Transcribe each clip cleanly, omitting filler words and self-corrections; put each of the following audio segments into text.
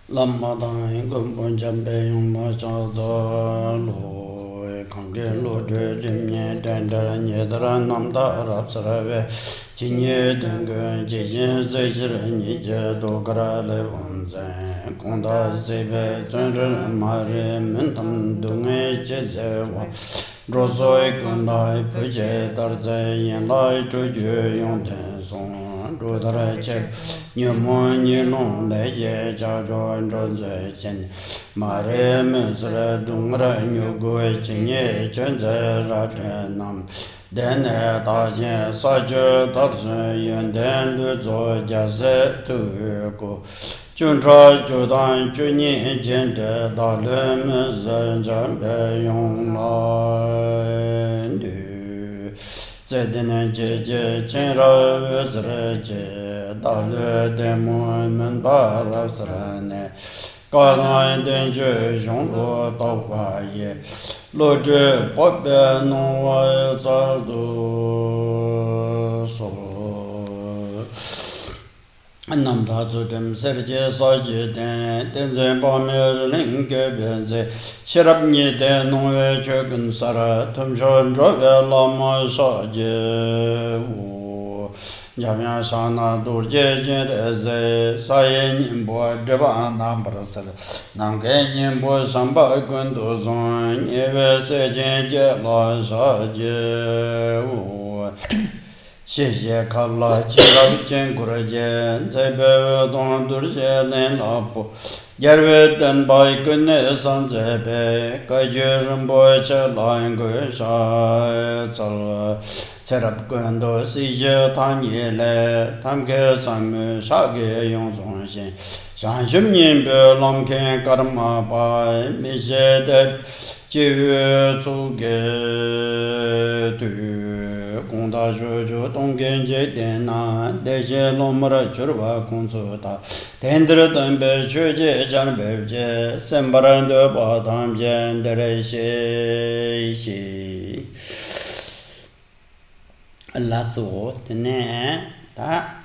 Lamadang Gumbun Jambe Yuma Chaza Lo Kange Lo Jimye Dendra Nyedra Namda Rapsarave Jinye Dunga Jijin Zajir Nije Dogra Levonze Konda Zebe Zunra Mare Mintam Dunga Jezewa Drozoi Kundai Puje Darze Yenlai Tuju Yonten Song Rodara Chek Nyumon Yilong Leje Jajo Droze Chen Mare Mizra Dungra Nyugoi Chinye Chenze Ratre Nam Dene Tajen Sajo Tarsen Yenden Luzo Jase Tuko Chuntra Judan Chunye Jente Dale Mizra Jambe Yong Lai Zedine Jeje Chenra Vezreje Dale Demon Menbar Srane Kalan Denje Jonglo Tawaye Loje Pope Noa Zardo So Namda Zudem Serje Saji Den Denzen Pamir Linke Benze Shirab Nide Noe Chogun Sara Tumshon Drove Lama Saje Jamya Shana Durje Jereze Saye Nimbo Dreba Nambrasar Namke Nimbo Samba Gundo Zon Eve Sejen Jela Saje 谢谢卡拉吉拉坚固的坚，在北东都是人老婆，也为等把一个内上在北，感觉人不吃烂个啥子，在那边都是一他年来，他们给咱们啥个用中心，像什么人别浪看干嘛把没些的节约做给对。 公大学就东根节点呐，那些老么的去吧工作的，天天等别去接讲别接，什么人都把他们见的那些些，拉索的呢，他，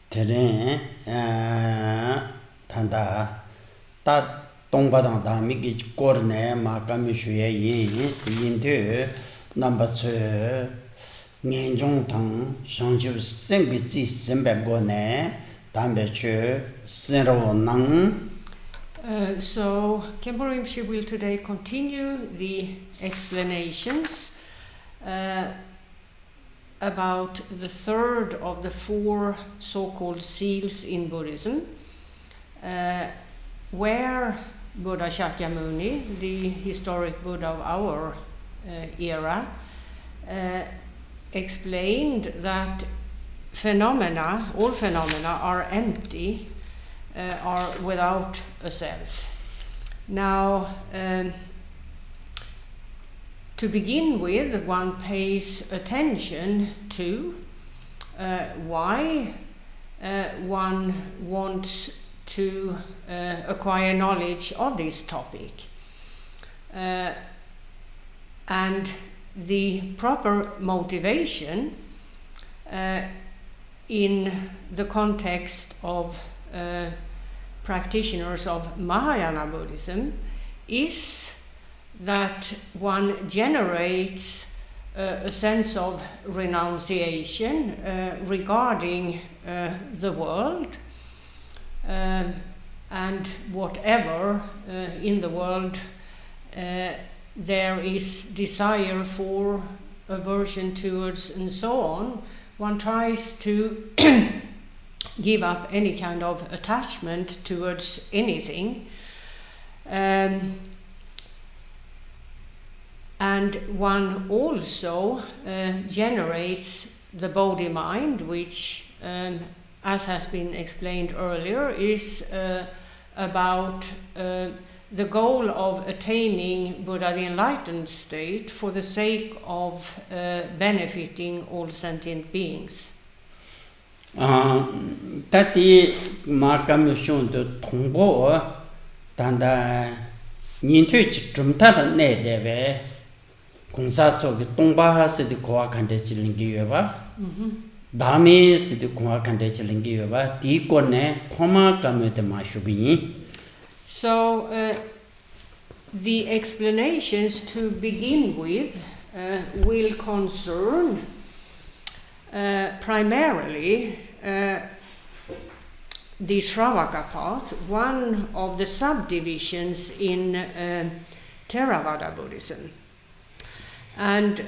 天谈他。 东巴当当米给过的呢，马干米学印度number 2严重疼，上就生病至生病过呢，但别去生肉能。So Khenpo Rinpoche will today continue the explanations about the third of the 4 so-called seals in Buddhism, where Buddha Shakyamuni, the historic Buddha of our era, explained that all phenomena are empty, are without a self. Now, to begin with, one pays attention to why one wants to acquire knowledge of this topic. And the proper motivation in the context of practitioners of Mahayana Buddhism is that one generates a sense of renunciation regarding the world, and whatever in the world there is desire for, aversion towards, and so on, one tries to give up any kind of attachment towards anything. And one also generates the body-mind, which as has been explained earlier, is about the goal of attaining Buddha, the enlightened state, for the sake of benefiting all sentient beings. Tati makam shun de tongbo, tanda nintu chumtar ne deve, kongsa so ki tongba se de koa kante chilingi yueba. Dharma siddhi kuma kante chilingi yoba, di kone koma kamete ma shubi. So the explanations to begin with will concern primarily the Shravaka path, one of the subdivisions in Theravada Buddhism. And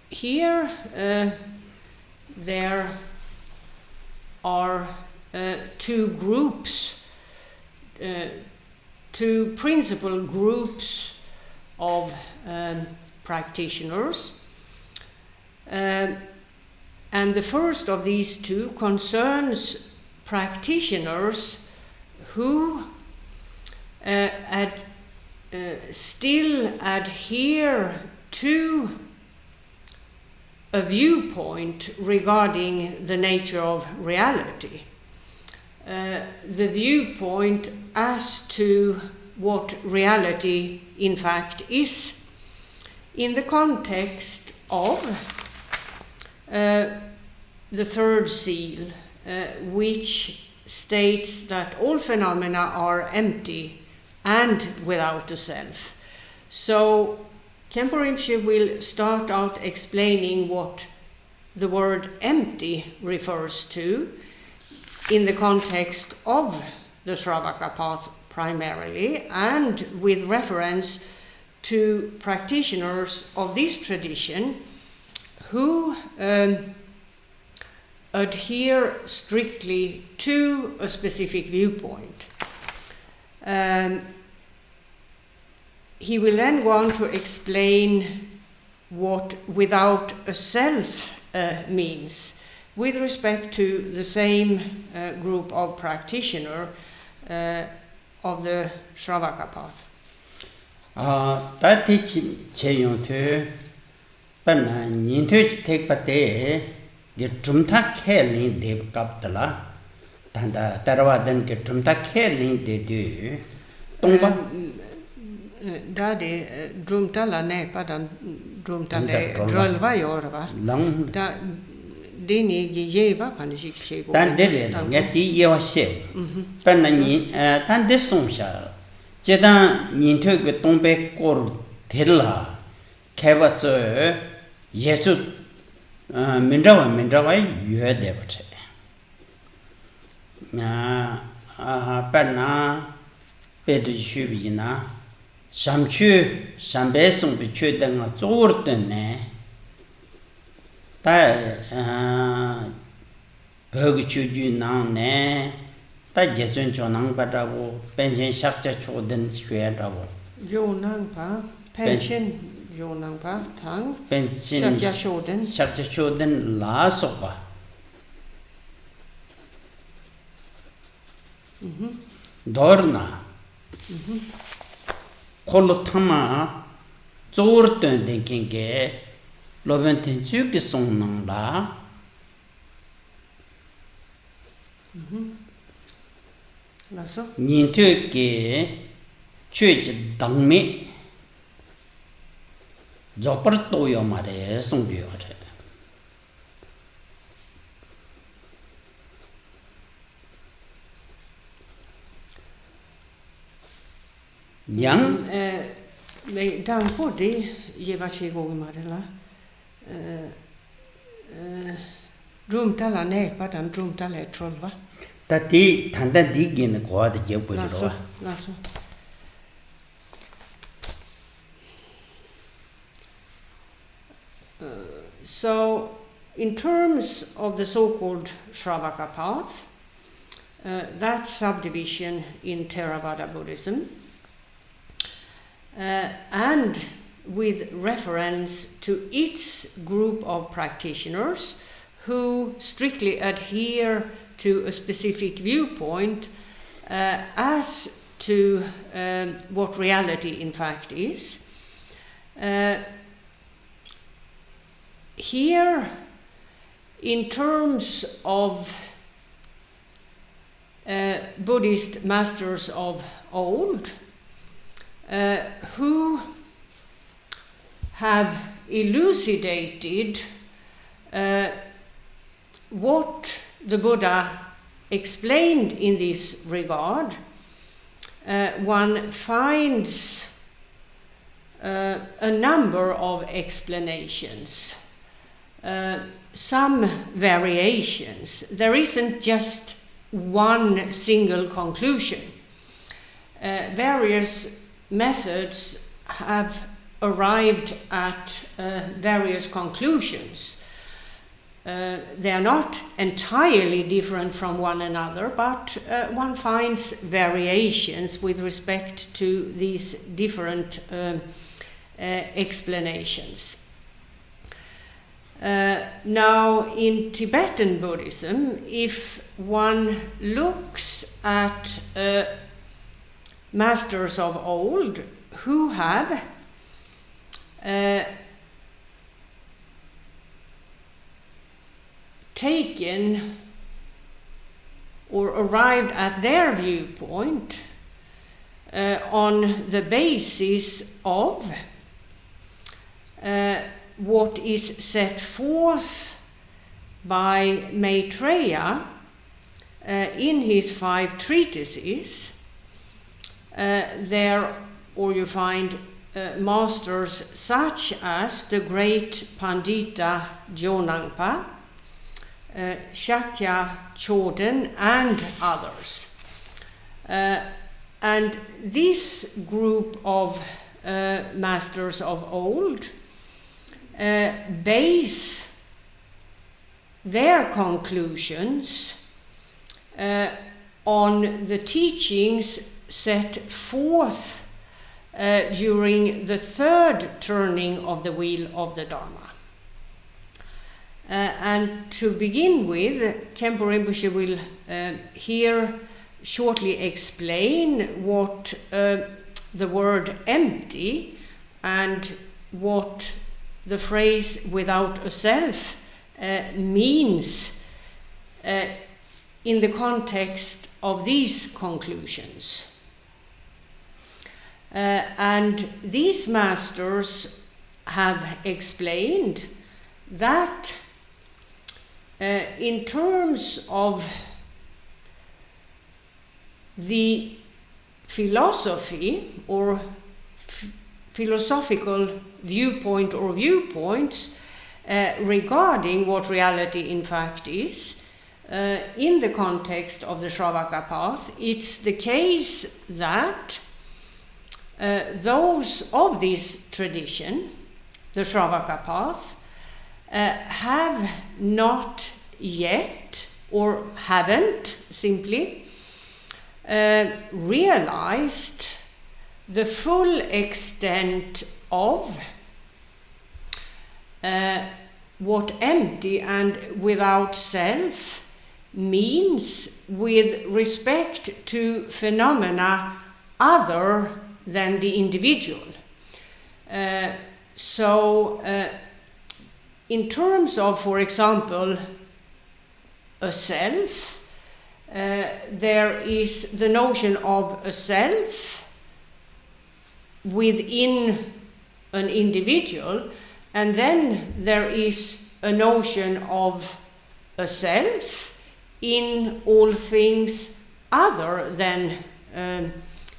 here there are two groups, two principal groups of practitioners. And the first of these two concerns practitioners who still adhere to a viewpoint regarding the nature of reality. The viewpoint as to what reality in fact is in the context of the third seal, which states that all phenomena are empty and without a self. So Khenpo Rinpoche will start out explaining what the word empty refers to in the context of the Shravaka path primarily, and with reference to practitioners of this tradition who adhere strictly to a specific viewpoint. He will then go on to explain what without a self means with respect to the same group of practitioner of the Shravaka path. Tati cheyong tu panna nintu tek pate ge trumta khelin de kaptala tanda tarwadan ge trumta khelin de du tongba Dadi drumtala ne padan drumtale drolva yorva lang da dini gi yeva kan sik sego tan de ngati yewa she panna ni tan de songsha 제단 인터뷰 동백 꼴 될라 개버서 예수 민자와 유해돼 버체 나 빠나 베드슈비나 삼추 삼배송 비추던 쪼르던네 다 버그 주주 나네 다 예전 전황 받라고 펜션 삭제 초든 스퀘라고 요낭파 펜션 요낭파 당 펜션 삭제 초든 라소바 도르나 콜로 타마 쪼르던 댕긴게 로벤텐 주기 송낭라 nintu chöji dangme zopar toyo mare songbyo re yang men dan podi jeva chego mare la drumtala ne padan drumtala trolva tati tandan digin ko de jebo ro laso so in terms of the so-called Shravaka path, that subdivision in Theravada Buddhism, and with reference to its group of practitioners who strictly adhere to a specific viewpoint as to what reality in fact is. Here, in terms of Buddhist masters of old, who have elucidated what the Buddha explained in this regard, one finds a number of explanations, some variations. There isn't just one single conclusion. Various methods have arrived at various conclusions. They are not entirely different from one another, but one finds variations with respect to these different explanations. Now, in Tibetan Buddhism, if one looks at masters of old who have taken or arrived at their viewpoint on the basis of what is set forth by Maitreya in his 5 treatises, or you find masters such as the great Pandita Jonangpa, Shakya Chodrak, and others. And this group of masters of old base their conclusions on the teachings set forth during the 3rd turning of the wheel of the Dharma. And to begin with, Khenpo Rinpoche will here shortly explain what the word empty and what the phrase without a self means in the context of these conclusions. And these masters have explained that in terms of the philosophy or philosophical viewpoint or viewpoints regarding what reality in fact is, in the context of the Shravaka path, it's the case that those of this tradition, the Shravaka path, have not yet, or haven't simply, realized the full extent of what empty and without self means with respect to phenomena other than the individual. In terms of, for example, a self, there is the notion of a self within an individual, and then there is a notion of a self in all things other than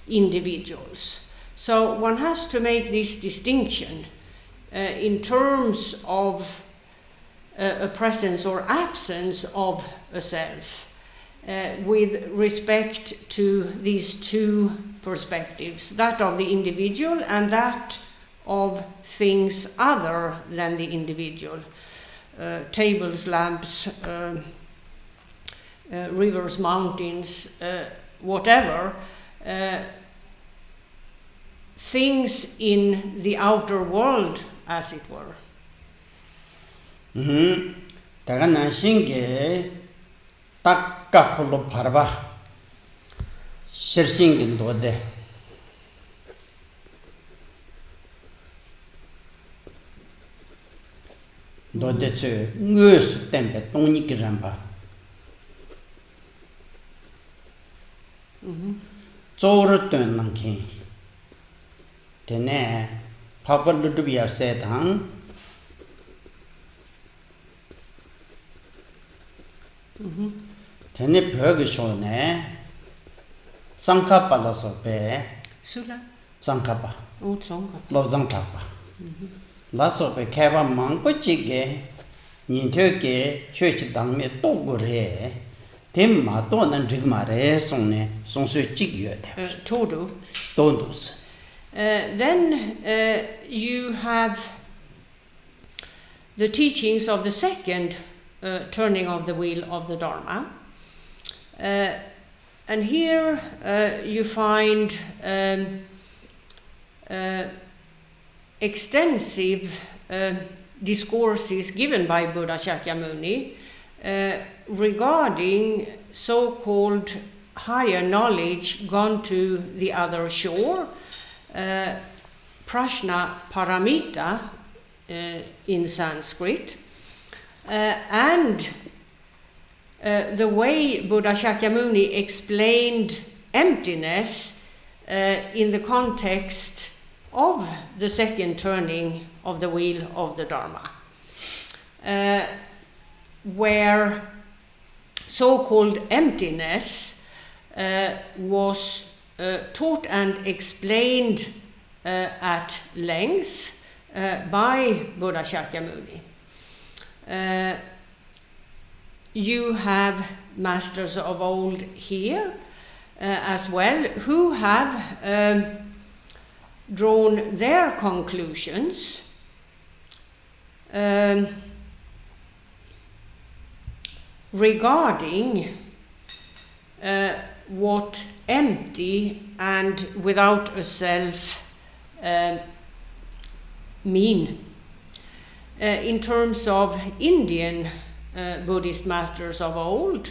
individuals. So one has to make this distinction in terms of a presence or absence of a self with respect to these 2 perspectives, that of the individual and that of things other than the individual. Tables, lamps, rivers, mountains, whatever, things in the outer world, as it were. Daga nanshinge takka kholo parba shirshingi ndode tsu ngös tempe tongni kiramba zoro tön nangkin tene papa ludubiyar setang Tene pyoge shone Sangha palaso pe Sula. Sangha pa Oh, Sangha. lo Sangha pa la so pe kheba mangpo chige nin thö ke chö chi dang me to gu re tem ma to nan rig ma re song ne song su chig yö de Todo. tondus Then you have the teachings of the second turning of the wheel of the Dharma. And here you find extensive discourses given by Buddha Shakyamuni regarding so-called higher knowledge gone to the other shore, prajna paramita in Sanskrit, and the way Buddha Shakyamuni explained emptiness in the context of the second turning of the wheel of the Dharma, where so-called emptiness was taught and explained at length by Buddha Shakyamuni. You have masters of old here as well who have drawn their conclusions regarding what empty and without a self mean. In terms of Indian Buddhist masters of old,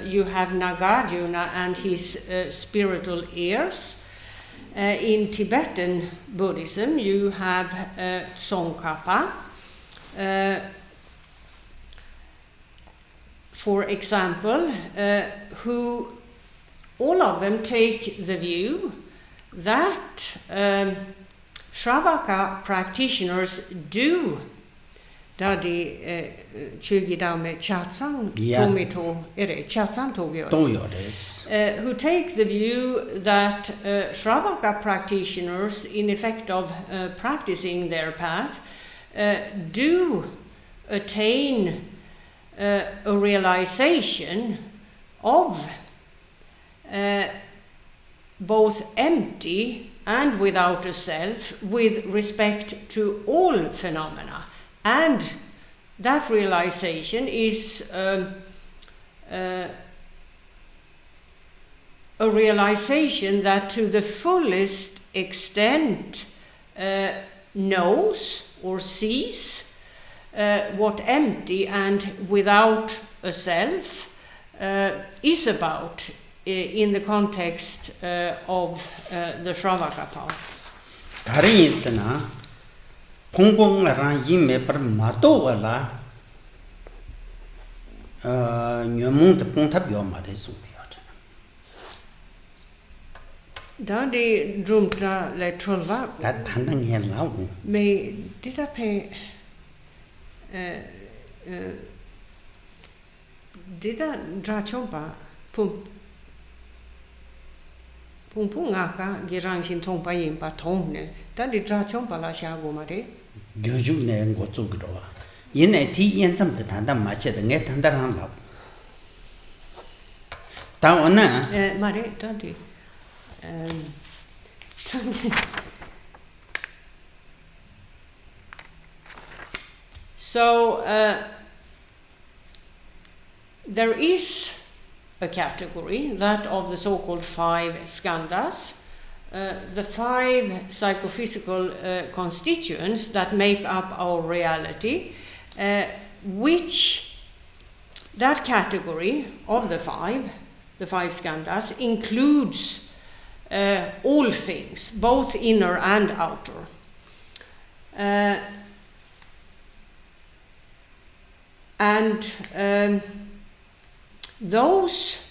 you have Nagarjuna and his spiritual heirs. In Tibetan Buddhism, you have Tsongkhapa. For example, who all of them take the view that Shravaka practitioners do Dadi Chugidame Chatsang Tomito Ere Chatsang Togyo, who take the view that Shravaka practitioners, in effect of practicing their path, do attain a realization of both empty and without a self with respect to all phenomena. And that realization is a realization that to the fullest extent knows or sees what empty and without a self is about in the context of the Shravaka path. Pongpong ran yime par mato wala nyomung te pong tap yo ma de su yo. Da de drumta le trolva. Da tandang ye la wu. Me did I pay did I dra chompa pum pum ngaka girang sin chompa yin pa thong ne. Da de dra chompa la sha go ma de. Gyoju ne ngo zu gro wa yin ne ti yen zam de tan da ma che de nge tan da ran la ta wa na ma de da de so there is a category, that of the so-called 5 skandhas, the 5 psychophysical constituents that make up our reality, which that category of the 5 skandhas includes all things, both inner and outer. And those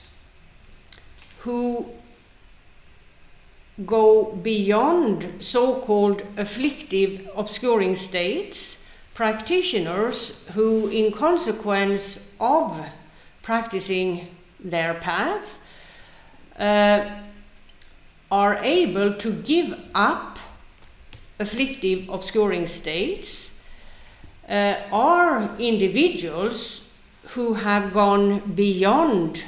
who go beyond so-called afflictive, obscuring states, practitioners who, in consequence of practicing their path are able to give up afflictive, obscuring states, are individuals who have gone beyond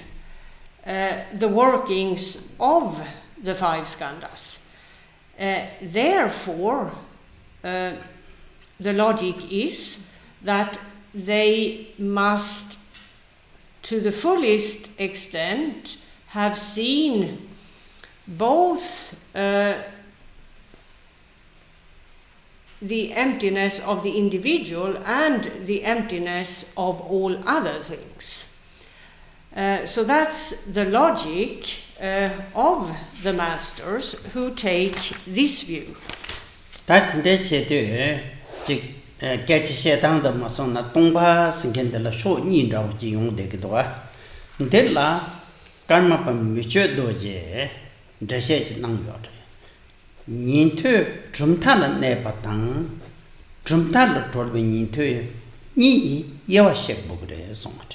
the workings of the 5 skandhas. Therefore, the logic is that they must, to the fullest extent, have seen both the emptiness of the individual and the emptiness of all other things. So that's the logic of the masters who take this view. Nintu Trumtala Nepatang, Trumtala Torbe Nintu, Ni Yawashek Bugre Songat.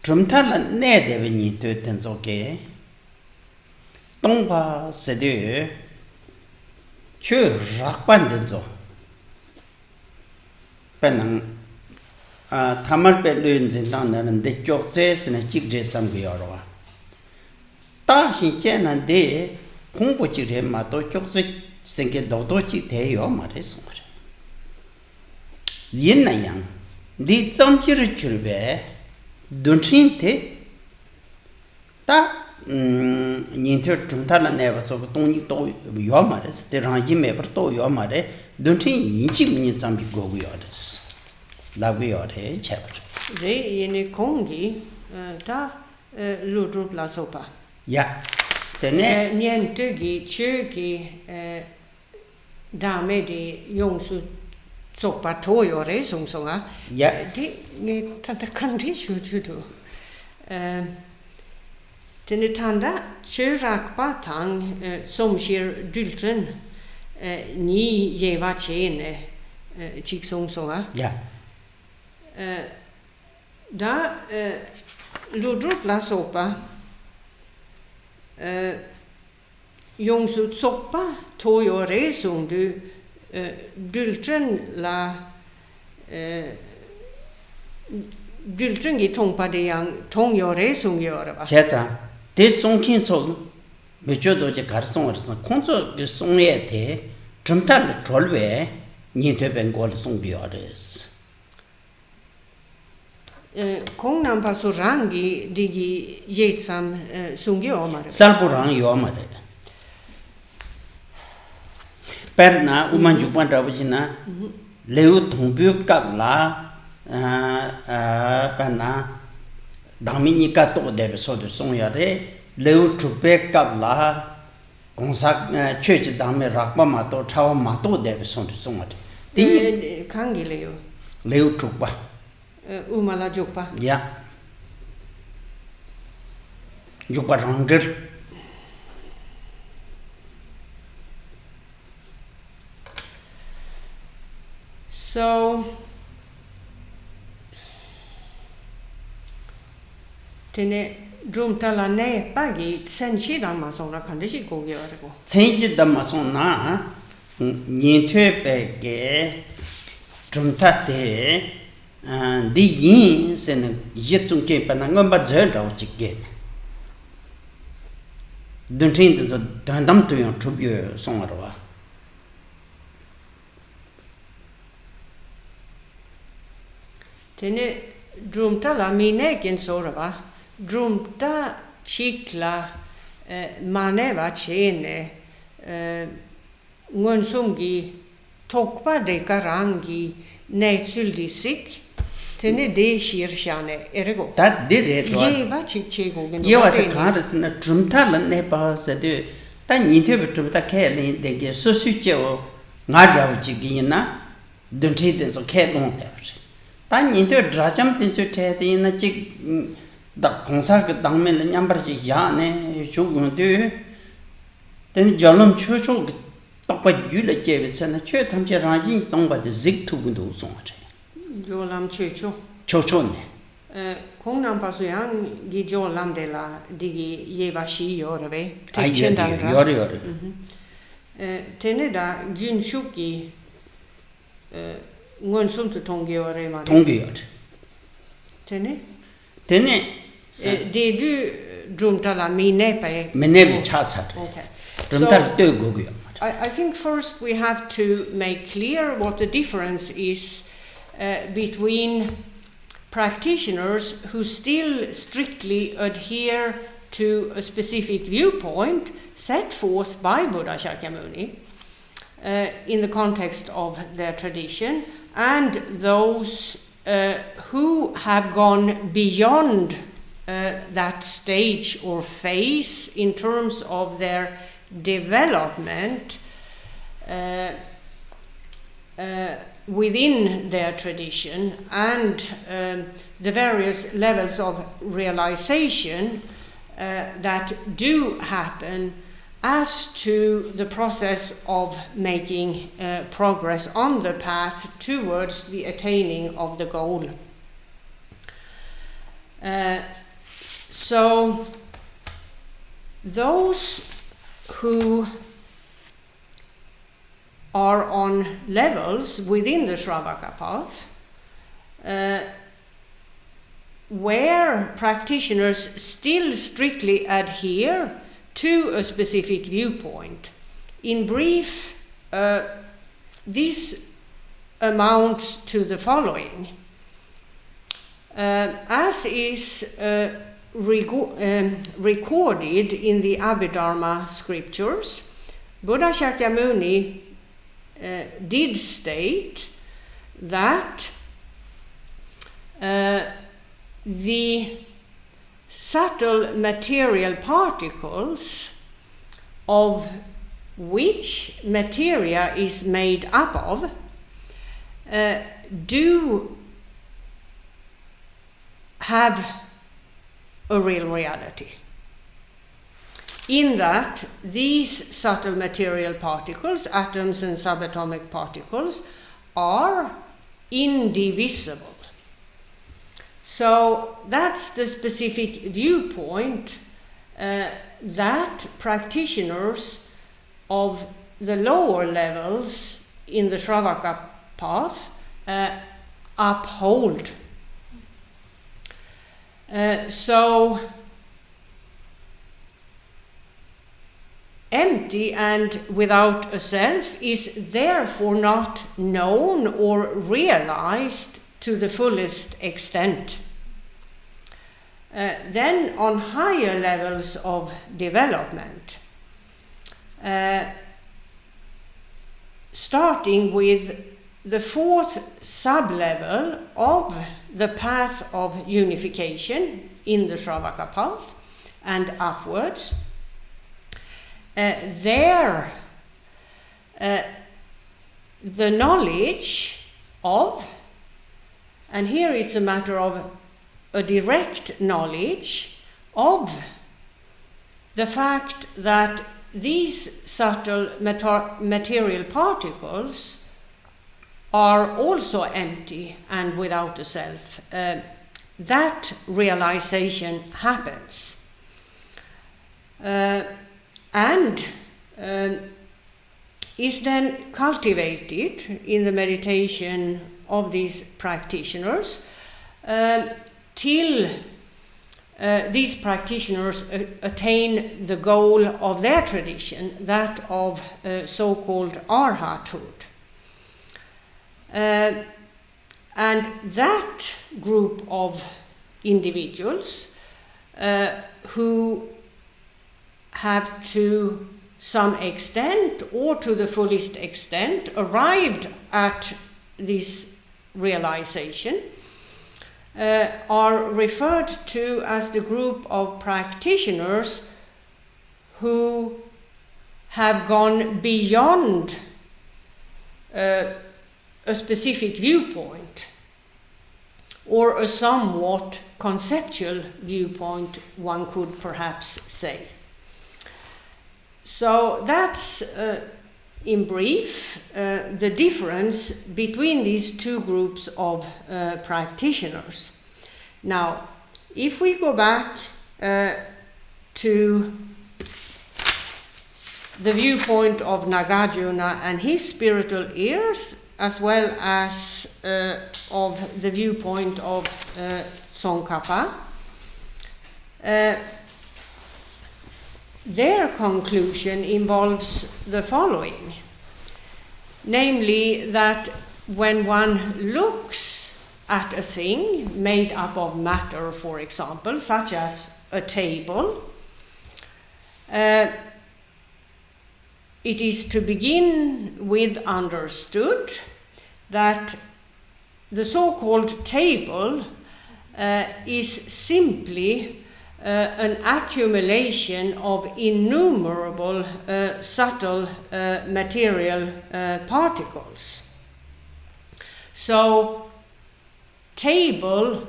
Trumtala Nede Nitu Tenzoke, Tongpa Sede, Chödrak Rinpoche, Penang, Tamar Pelun Zindan and the Chokses and a Chikje Sambiorwa. Ta Shinchen de Khenpo Chodrak Mato Chokse Senke Dodo Chik Te Yo Mare Songre. Yin na yang, di Zamjir Churbe, Dunchin Te, Ta Ninter Trumtala Neva so Tony to Yomares, the Ranji Meper to Yomare, Dunchin Yinchim in Zambi go Yodes. La Viore chapter. Re in Kongi, ta Ludrup la sopa. Ja, niente gi chögi dame di yongsu soppa toyo re sungsonga. Ja. Di ni tanda kandi shujudu. Tene tanda Chödrak batang somshir dyltren ni jeva chene chik sungsonga. Ja. Da Ludrup la sopa Yongsu soppa toyo resung du dyltren la dyltren gi tongpa de yang tong yo resung göra va. Checha, de songkin so mechodo je garsong orsa konso ge songye te trumtal trolwe ni te bengol song biores. Kong nampa so rangi digi yetsam sungi omare. Salpurang yomare. Perna umanju pandabujina leu thongbu kapla pana damini ka to de so de songyare leu trupe kapla gongsak chöchi dame rakpa ma to chawa ma to de so de songyare. Ti kangi leu trupa. Umala jukpa. Ja. Jukpa rangder. So tene drumtala ne pagi senchi dhamma sona kandeshi go gyarego. Senchi dhamma sona nyintwe pege drumtate di yin sen yitsung ke pa na ngamba zhe rao chike duntrin de dandam tu yon trubyo songarwa tene drumta la mineken sorva drumta chikla maneva chene ngonsumgi tokpa de karangi netsuldi sik tene de shirshane erego that did it yeva chikchego gen yewa ta karas na drumta la ne pa sa de ta ni the drumta ke le de ge so su che o nga ra chi gi na duntrin de so ke long ta ta ni the drajam tin su the de na chi da kongsa ke dang me le nyam par chi ya ne chu gu de den jalom chu chu tokpa yu le che ve na che tham che ra yin tong ba de zik tu gu do so che Jolam checho. chocho ne Kung nampa suyang gi jo landela digi yeva shi yorve. Yore. Teneda gyun shuki ngon sumtu tongi yore ma. Tongi yore. Tene? Det du drumtala minepe. Minepe chatsat. Okay. Drumtal dö goguya. I think first we have to make clear what the difference is between practitioners who still strictly adhere to a specific viewpoint set forth by Buddha Shakyamuni in the context of their tradition, and those who have gone beyond that stage or phase in terms of their development within their tradition and the various levels of realization that do happen as to the process of making progress on the path towards the attaining of the goal. So those who are on levels within the Shravaka path where practitioners still strictly adhere to a specific viewpoint. In brief, this amounts to the following. As is recorded in the Abhidharma scriptures, Buddha Shakyamuni did state that the subtle material particles of which materia is made up of do have a real reality. In that these subtle material particles, atoms and subatomic particles, are indivisible. So that's the specific viewpoint that practitioners of the lower levels in the Shravaka path uphold. So empty and without a self is therefore not known or realized to the fullest extent. Then on higher levels of development, starting with the fourth sub-level of the path of unification in the Shravaka path and upwards, there the knowledge of, and here it's a matter of a direct knowledge of the fact that these subtle material particles are also empty and without a self. That realization happens. And is then cultivated in the meditation of these practitioners till these practitioners attain the goal of their tradition, that of so-called arhathood. And that group of individuals who have to some extent or to the fullest extent arrived at this realization are referred to as the group of practitioners who have gone beyond a specific viewpoint, or a somewhat conceptual viewpoint, one could perhaps say. So that's, in brief, the difference between these two groups of practitioners. Now, if we go back to the viewpoint of Nagarjuna and his spiritual ears, as well as of the viewpoint of Tsongkhapa, their conclusion involves the following, namely that when one looks at a thing made up of matter, for example, such as a table, it is to begin with understood that the so-called table is simply an accumulation of innumerable subtle material particles. So, table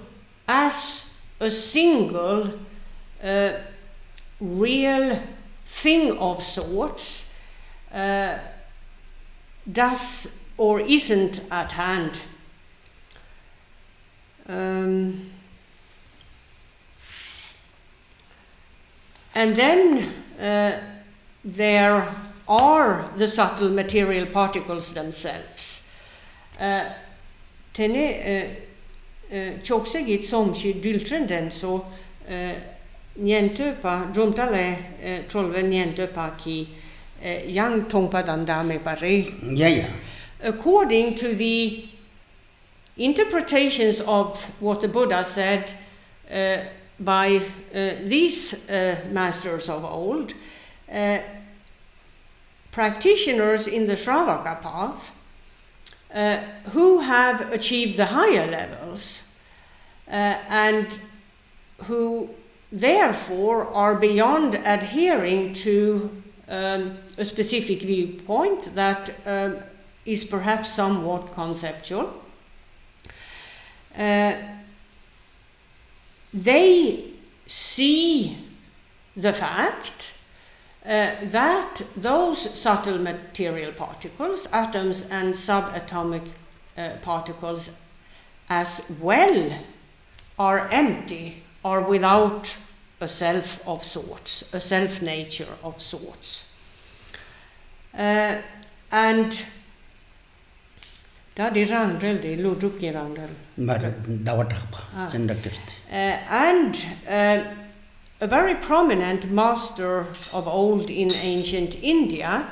as a single real thing of sorts does or isn't at hand. And then there are the subtle material particles themselves. Tene choksegit somshi dyltrenden so nientöpa drumtale trolve nientöpa ki yang tongpa dandame pare. Yeah. According to the interpretations of what the Buddha said by these masters of old, practitioners in the Shravaka path who have achieved the higher levels and who therefore are beyond adhering to a specific viewpoint that is perhaps somewhat conceptual. They see the fact that those subtle material particles, atoms and subatomic particles as well, are empty, are without a self of sorts, a self-nature of sorts. And and a very prominent master of old in ancient India,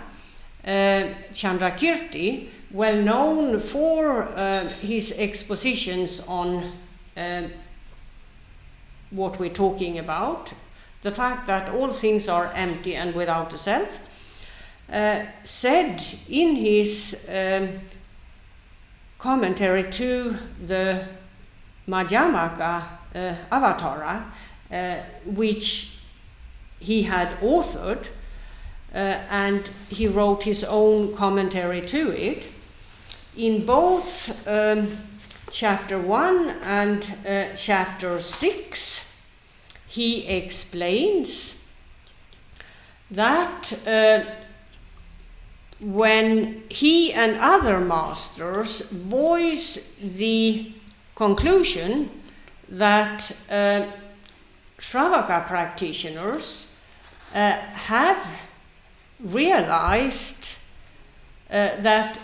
Chandrakirti, well known for his expositions on what we're talking about, the fact that all things are empty and without a self, said in his commentary to the Madhyamaka Avatara, which he had authored, and he wrote his own commentary to it. In both chapter 1 and chapter 6, he explains that when he and other masters voice the conclusion that Shravaka practitioners have realized that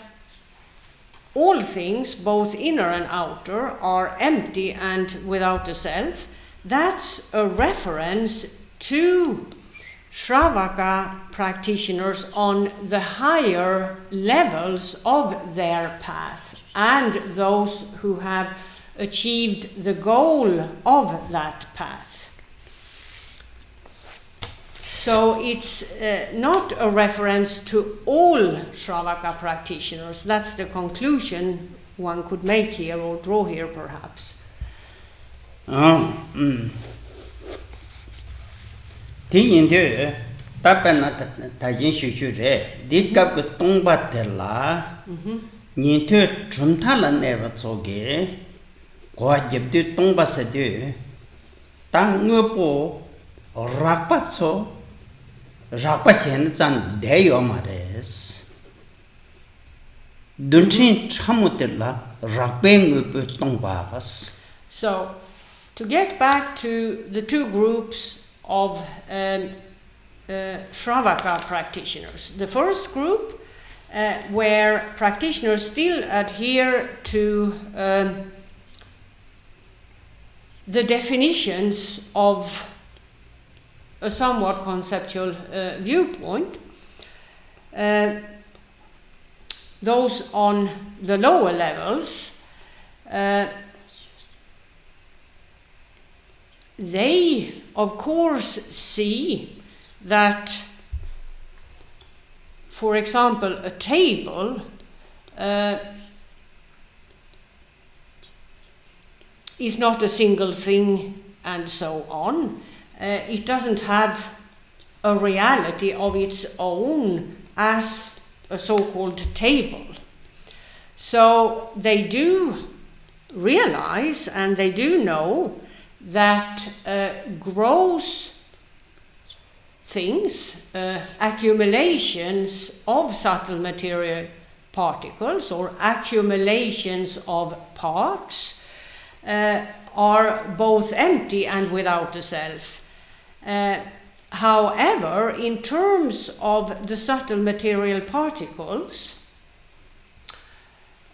all things, both inner and outer, are empty and without a self, that's a reference to Shravaka practitioners on the higher levels of their path and those who have achieved the goal of that path. So it's not a reference to all Shravaka practitioners. That's the conclusion one could make here or draw here, perhaps. Tiyinde tapena tajin shushure dikap tongba tela ninte chumtala neva tsoge kwa jebde tongba sade tangopo rakpatso rakpachen zan deyo mares dunchin chamutela rakpengopo tongbas. So to get back to the two groups of Shravaka practitioners. The first group, where practitioners still adhere to the definitions of a somewhat conceptual viewpoint. Those on the lower levels, they of course see that, for example, a table is not a single thing and so on. It doesn't have a reality of its own as a so-called table. So they do realize and they do know that gross things, accumulations of subtle material particles or accumulations of parts, are both empty and without a self. However, in terms of the subtle material particles,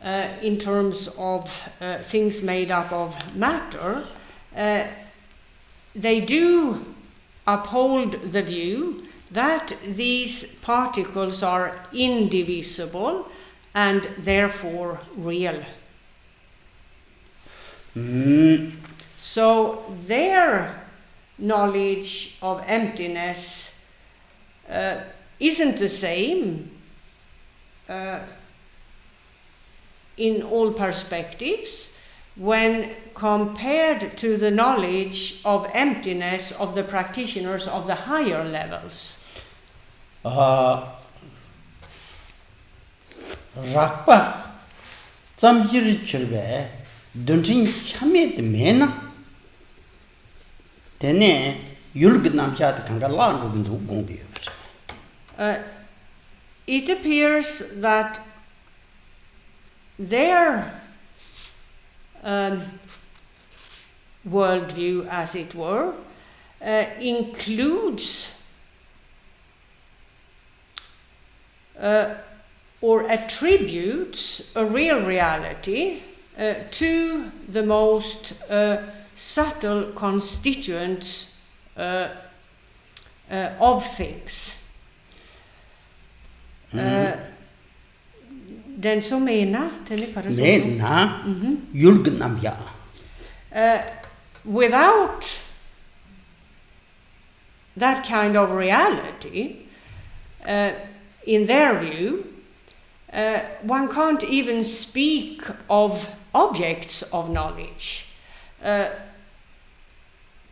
in terms of things made up of matter, they do uphold the view that these particles are indivisible and therefore real. So their knowledge of emptiness isn't the same in all perspectives when compared to the knowledge of emptiness of the practitioners of the higher levels. Rakpa tsamjir churbe duntin chamet mena tene yulg namshat kangala ndu gongbi. It appears that their worldview, as it were, includes or attributes a real reality to the most subtle constituents of things. Den som menar, without that kind of reality, in their view, one can't even speak of objects of knowledge.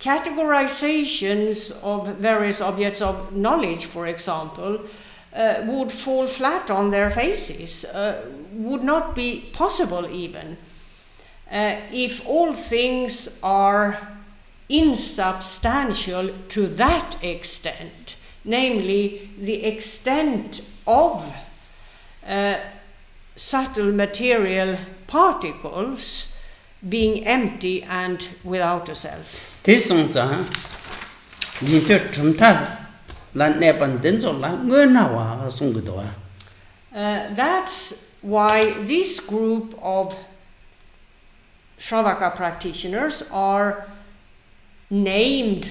Categorizations of various objects of knowledge, for example, would fall flat on their faces, would not be possible even, if all things are insubstantial to that extent, namely the extent of subtle material particles being empty and without a self. That's why this group of Shravaka practitioners are named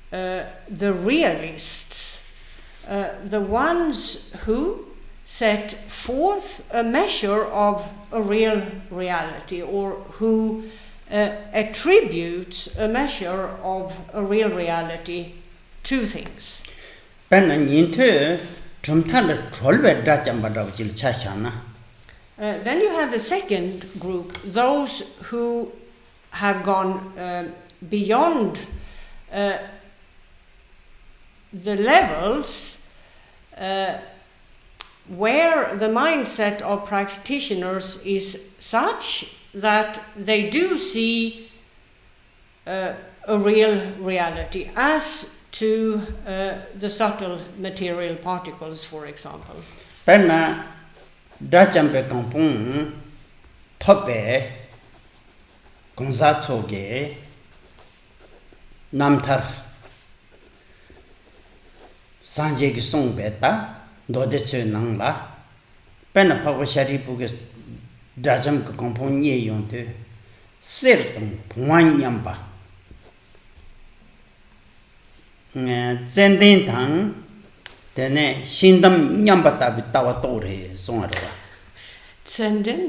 the realists, the ones who set forth a measure of a real reality, or who attributes a measure of a real reality to things. Then you have the second group, those who have gone beyond the levels where the mindset of practitioners is such that they do see a real reality, as to the subtle material particles, for example. Penna Dachampe Kampung Tope Gonzatsoge namtar sanje ki song beta dode che nang la pena phago shari puge dajam ko kompon nye yon te ser tong pwan nyamba zenden tang tene shindam nyamba tabi tawa tore song arwa Zenden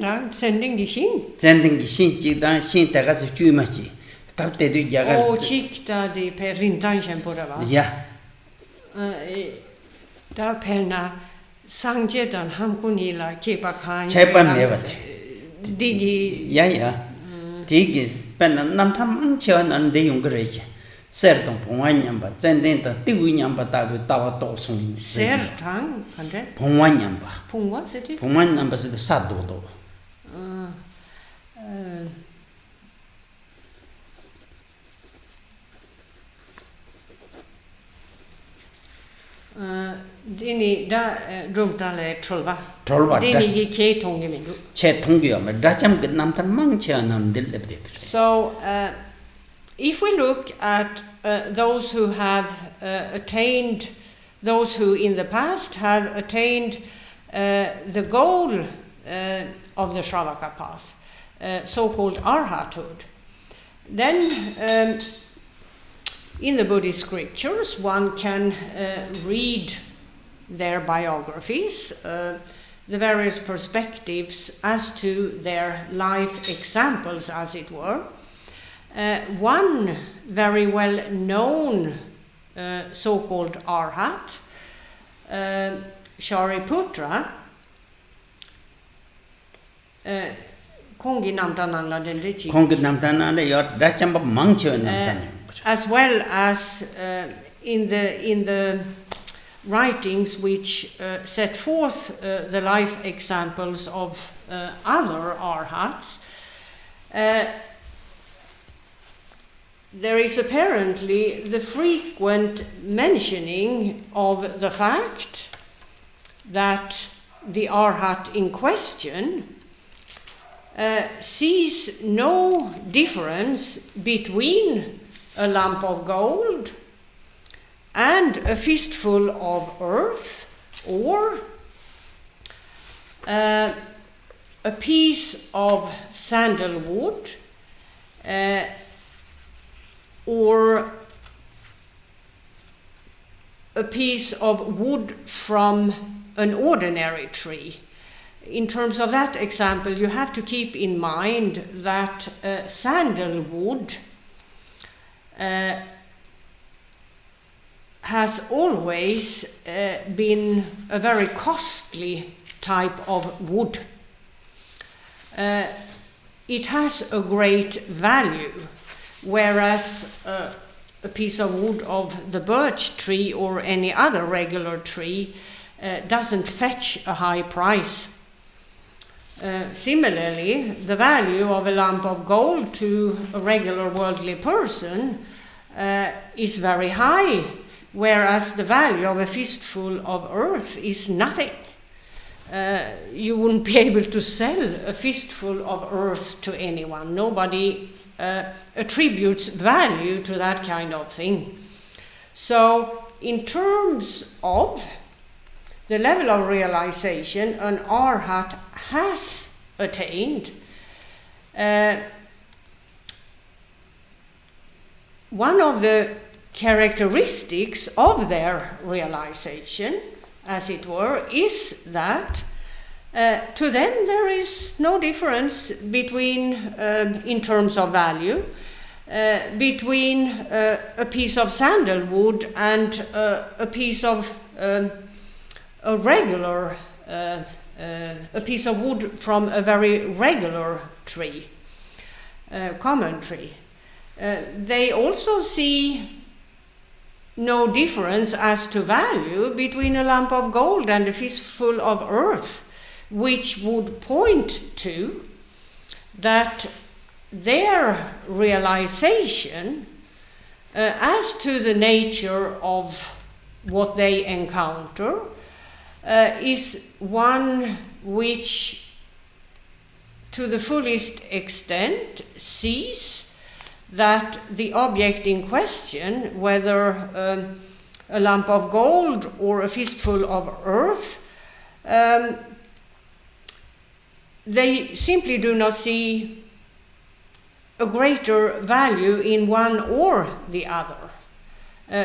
gishin. zenden ki shin chi dan shin ta ga chu ma chi kap te du jaga Och chikta di per rintan på det va. ja Da perna sangjedan hamkunila kepa kan. chepa mevat Digi ya digi pen nam tham ang cheo nan de yung gre che ser tong pongwan nyamba zenden ta tu nyamba tabi tawa to song sertang kande. pongwan nyamba Pungwa seti. pongwan nyamba se sa do do Dini da rumtale trolva. Trolva, Dini gi ke tongi mindu. che thongyo me dacham ke nam tan mang che nan dil de So if we look at those who have attained, those who in the past have attained the goal of the Shravaka path, so-called arhathood, then in the Buddhist scriptures one can read their biographies, the various perspectives as to their life examples, as it were. One very well known so-called arhat, Shariputra, Kongi Namtananda Dendichi, Kongi nam tan na le yot dacham ba mang che nam tan as well as in the writings which set forth the life examples of other arhats. There is apparently the frequent mentioning of the fact that the arhat in question sees no difference between a lump of gold and a fistful of earth, or a piece of sandalwood, or a piece of wood from an ordinary tree. In terms of that example, you have to keep in mind that sandalwood has always been a very costly type of wood. It has a great value, whereas a piece of wood of the birch tree or any other regular tree doesn't fetch a high price. Similarly, the value of a lump of gold to a regular worldly person is very high, whereas the value of a fistful of earth is nothing. You wouldn't be able to sell a fistful of earth to anyone. Nobody attributes value to that kind of thing. So, in terms of the level of realization an arhat has attained, one of the characteristics of their realization, as it were, is that to them there is no difference between, in terms of value, between a piece of sandalwood and a piece of a regular, a piece of wood from a very regular tree, common tree. They also see no difference as to value between a lump of gold and a fistful of earth, which would point to that their realization as to the nature of what they encounter is one which to the fullest extent sees that the object in question, whether a lump of gold or a fistful of earth, they simply do not see a greater value in one or the other,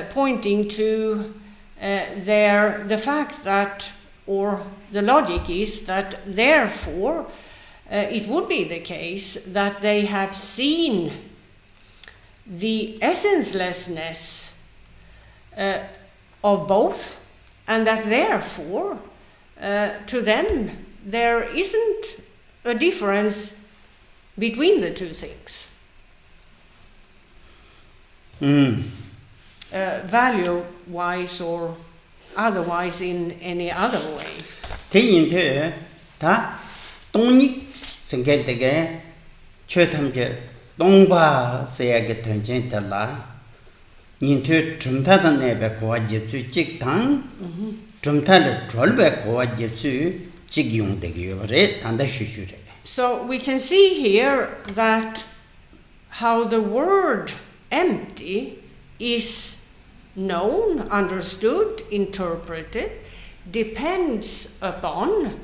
pointing to the fact that, or the logic is that therefore it would be the case that they have seen the essencelessness of both, and that therefore to them there isn't a difference between the two things, value-wise or otherwise in any other way. 대인들 다 독립 생각되게 최탐제 동바서야게 된전들라 인투 줌타던 내배 고아집수 직당 줌타를 졸배 고아집수 직용되게 요래 단다 쉬쉬래. So we can see here that how the word empty is known, understood, interpreted, depends upon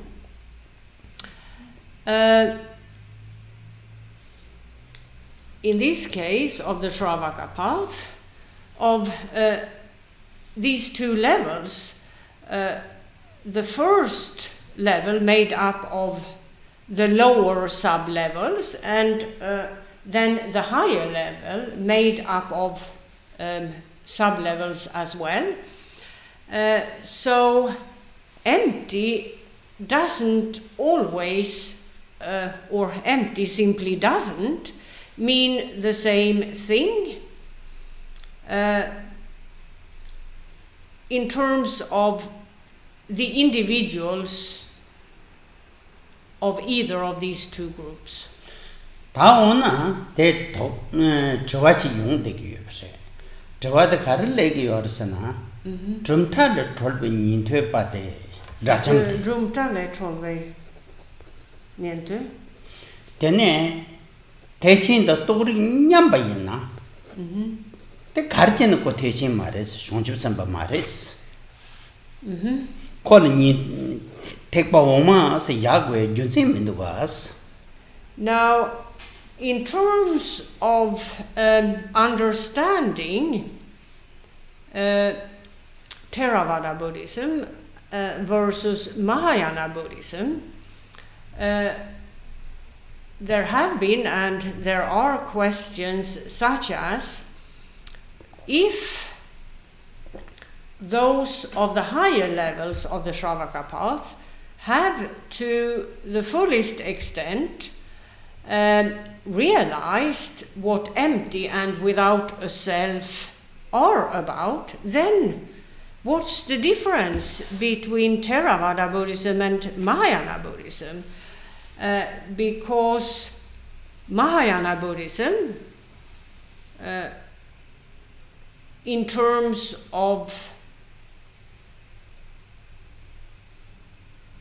in this case of the Shravaka path, of these two levels. The first level made up of the lower sub-levels, and then the higher level made up of sub-levels as well. So empty doesn't always, or empty simply doesn't mean the same thing in terms of the individuals of either of these two groups. 다오나 대 저와치 용되기 없어요. 저와도 가를 내기 어르서나 줌타를 돌배 인퇴 빠데 라장 줌타를 돌배 년퇴 되네 대신도 또리 냠바이나 대 가르치는 거 대신 말해서 종집선바 말했어 콜니 택바 오마서 야구에 윤세민도 왔어. Now, in terms of understanding Theravada Buddhism versus Mahayana Buddhism, there have been and there are questions such as, if those of the higher levels of the Shravaka path have to the fullest extent realized what empty and without a self are about, then what's the difference between Theravada Buddhism and Mahayana Buddhism? Because Mahayana Buddhism, in terms of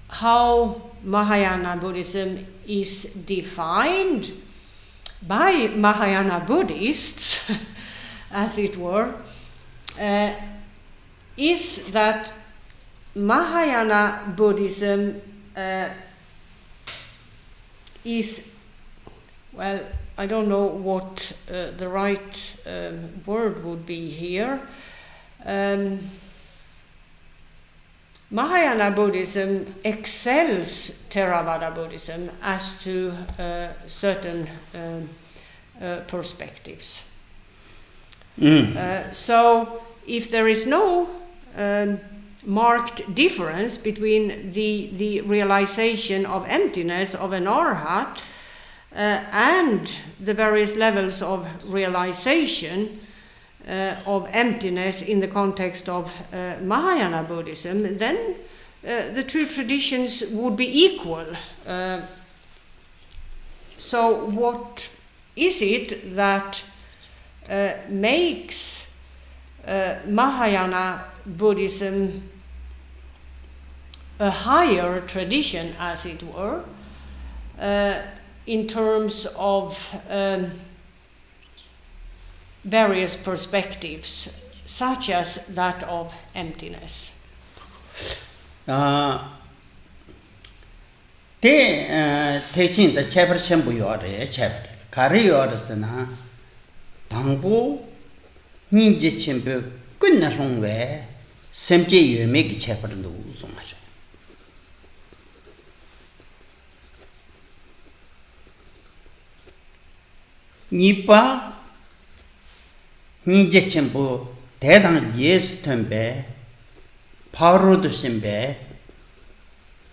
how Mahayana Buddhism is defined by Mahayana Buddhists, as it were, is that Mahayana Buddhism is, well, I don't know what the right word would be here. Mahayana Buddhism excels Theravada Buddhism as to certain perspectives. So if there is no marked difference between the realization of emptiness of an arhat and the various levels of realization of emptiness in the context of Mahayana Buddhism, then the two traditions would be equal. So what is it that makes Mahayana Buddhism a higher tradition, as it were, in terms of various perspectives, such as that of emptiness. Teaching the chapter Khenpo Chodrak chapter. Kari Chodrak Tangpo Ninja Khenpo Kunna Songwe Semje Yu make chapter do so much. Nipa Ninja Khenpo 대당 예수 템베 파로도 심베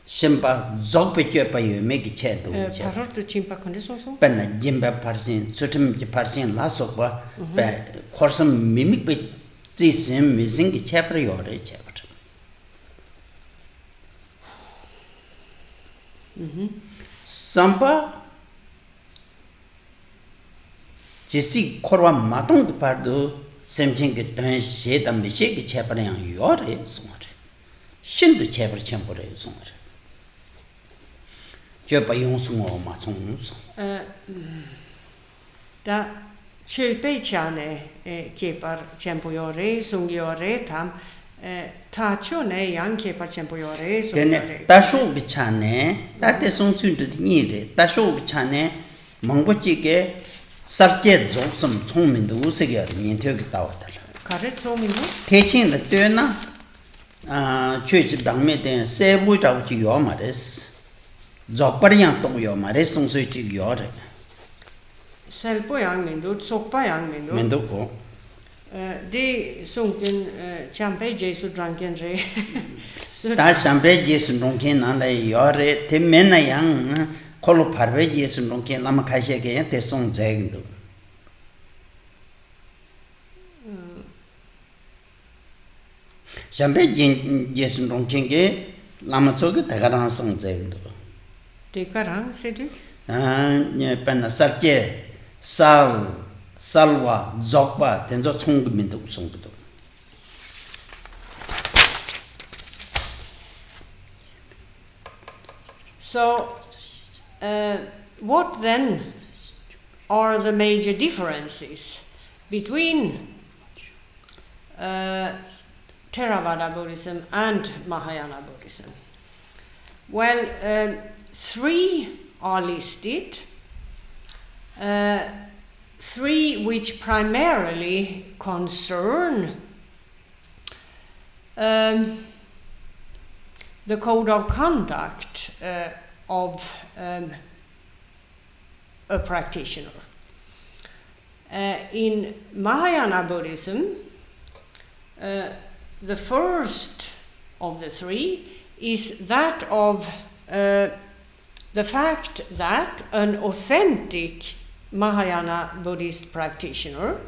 심바 적베죄바요 메기 체도 파로도 침바 컨디션소 벤나 짐바 파르신 수트미지 파르신 라소바 베 코르섬 미믹베 지심 미징기 체프리오레 체프트 삼바 지시 코르와 마동 파르도 샘칭게 던 셰담 미셰기 체프리양 요레 소레 신도 체프리 쳔보레 소레 Da Chöpechane Kepar Khenpo Sungyore Tam Tachone Yang Kepar Khenpo Sungyore Tasho Gichane, Tate Song Tsun to Nire, Tasho Gichane, Mongbochike, Sarche Zopsum Tsungmin the Usigar in Turkey Tower. Correct, so me. Teaching the Turna Church Dangme, say without Yomaris. Zopariang to your Marisong Suchi Yore. Selpo Yang Mindu, Sopa Yang Mindu. Mendoco. De Sunken Champe Jesu drunken re. That Champe Jesu Donkin and Yore, Timena Yang, Colo Parve Jesu Donkin, Lamakasha again, the song Zagdo. Champe Jesu Donkin, Lamasoga, Tagaran song Zagdo. Tekarang city? Penna Sarche, Salwa, Zokba, Tenzo Tsungmindu Sungdo. So, what then are the major differences between Theravada Buddhism and Mahayana Buddhism? Well, 3 are listed, 3 which primarily concern the code of conduct of a practitioner. In Mahayana Buddhism, the first of the 3 is that of the fact that an authentic Mahayana Buddhist practitioner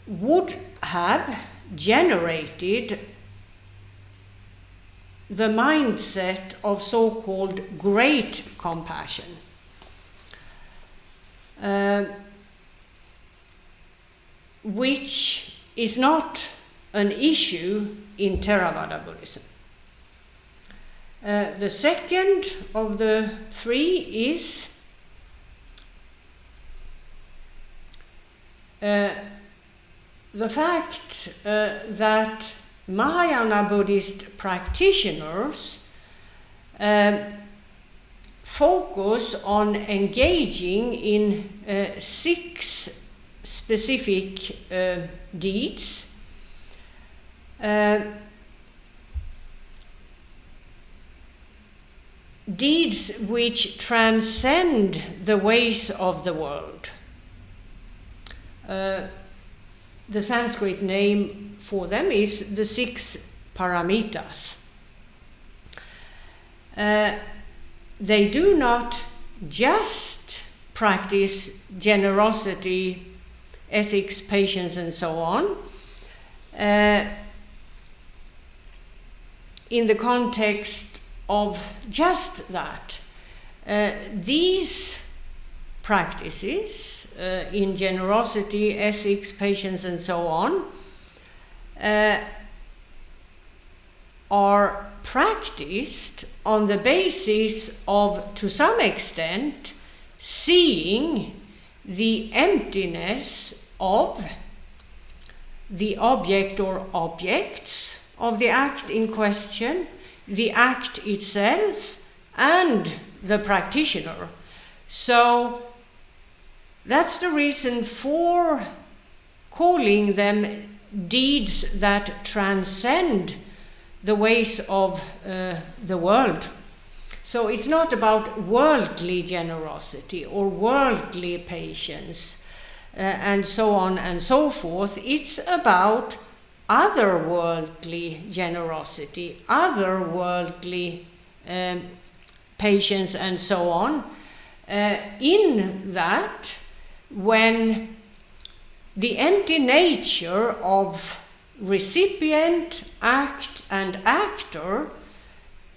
would have generated the mindset of so-called great compassion, which is not an issue in Theravada Buddhism. The second of the 3 is the fact that Mahayana Buddhist practitioners focus on engaging in 6 specific deeds. Deeds which transcend the ways of the world. The Sanskrit name for them is the 6 paramitas. They do not just practice generosity, ethics, patience, and so on, in the context of just that. These practices in generosity, ethics, patience, and so on are practiced on the basis of, to some extent, seeing the emptiness of the object or objects of the act in question, the act itself, and the practitioner. So that's the reason for calling them deeds that transcend the ways of the world. So it's not about worldly generosity or worldly patience and so on and so forth. It's about otherworldly generosity, otherworldly patience and so on. In that, when the empty nature of recipient, act, and actor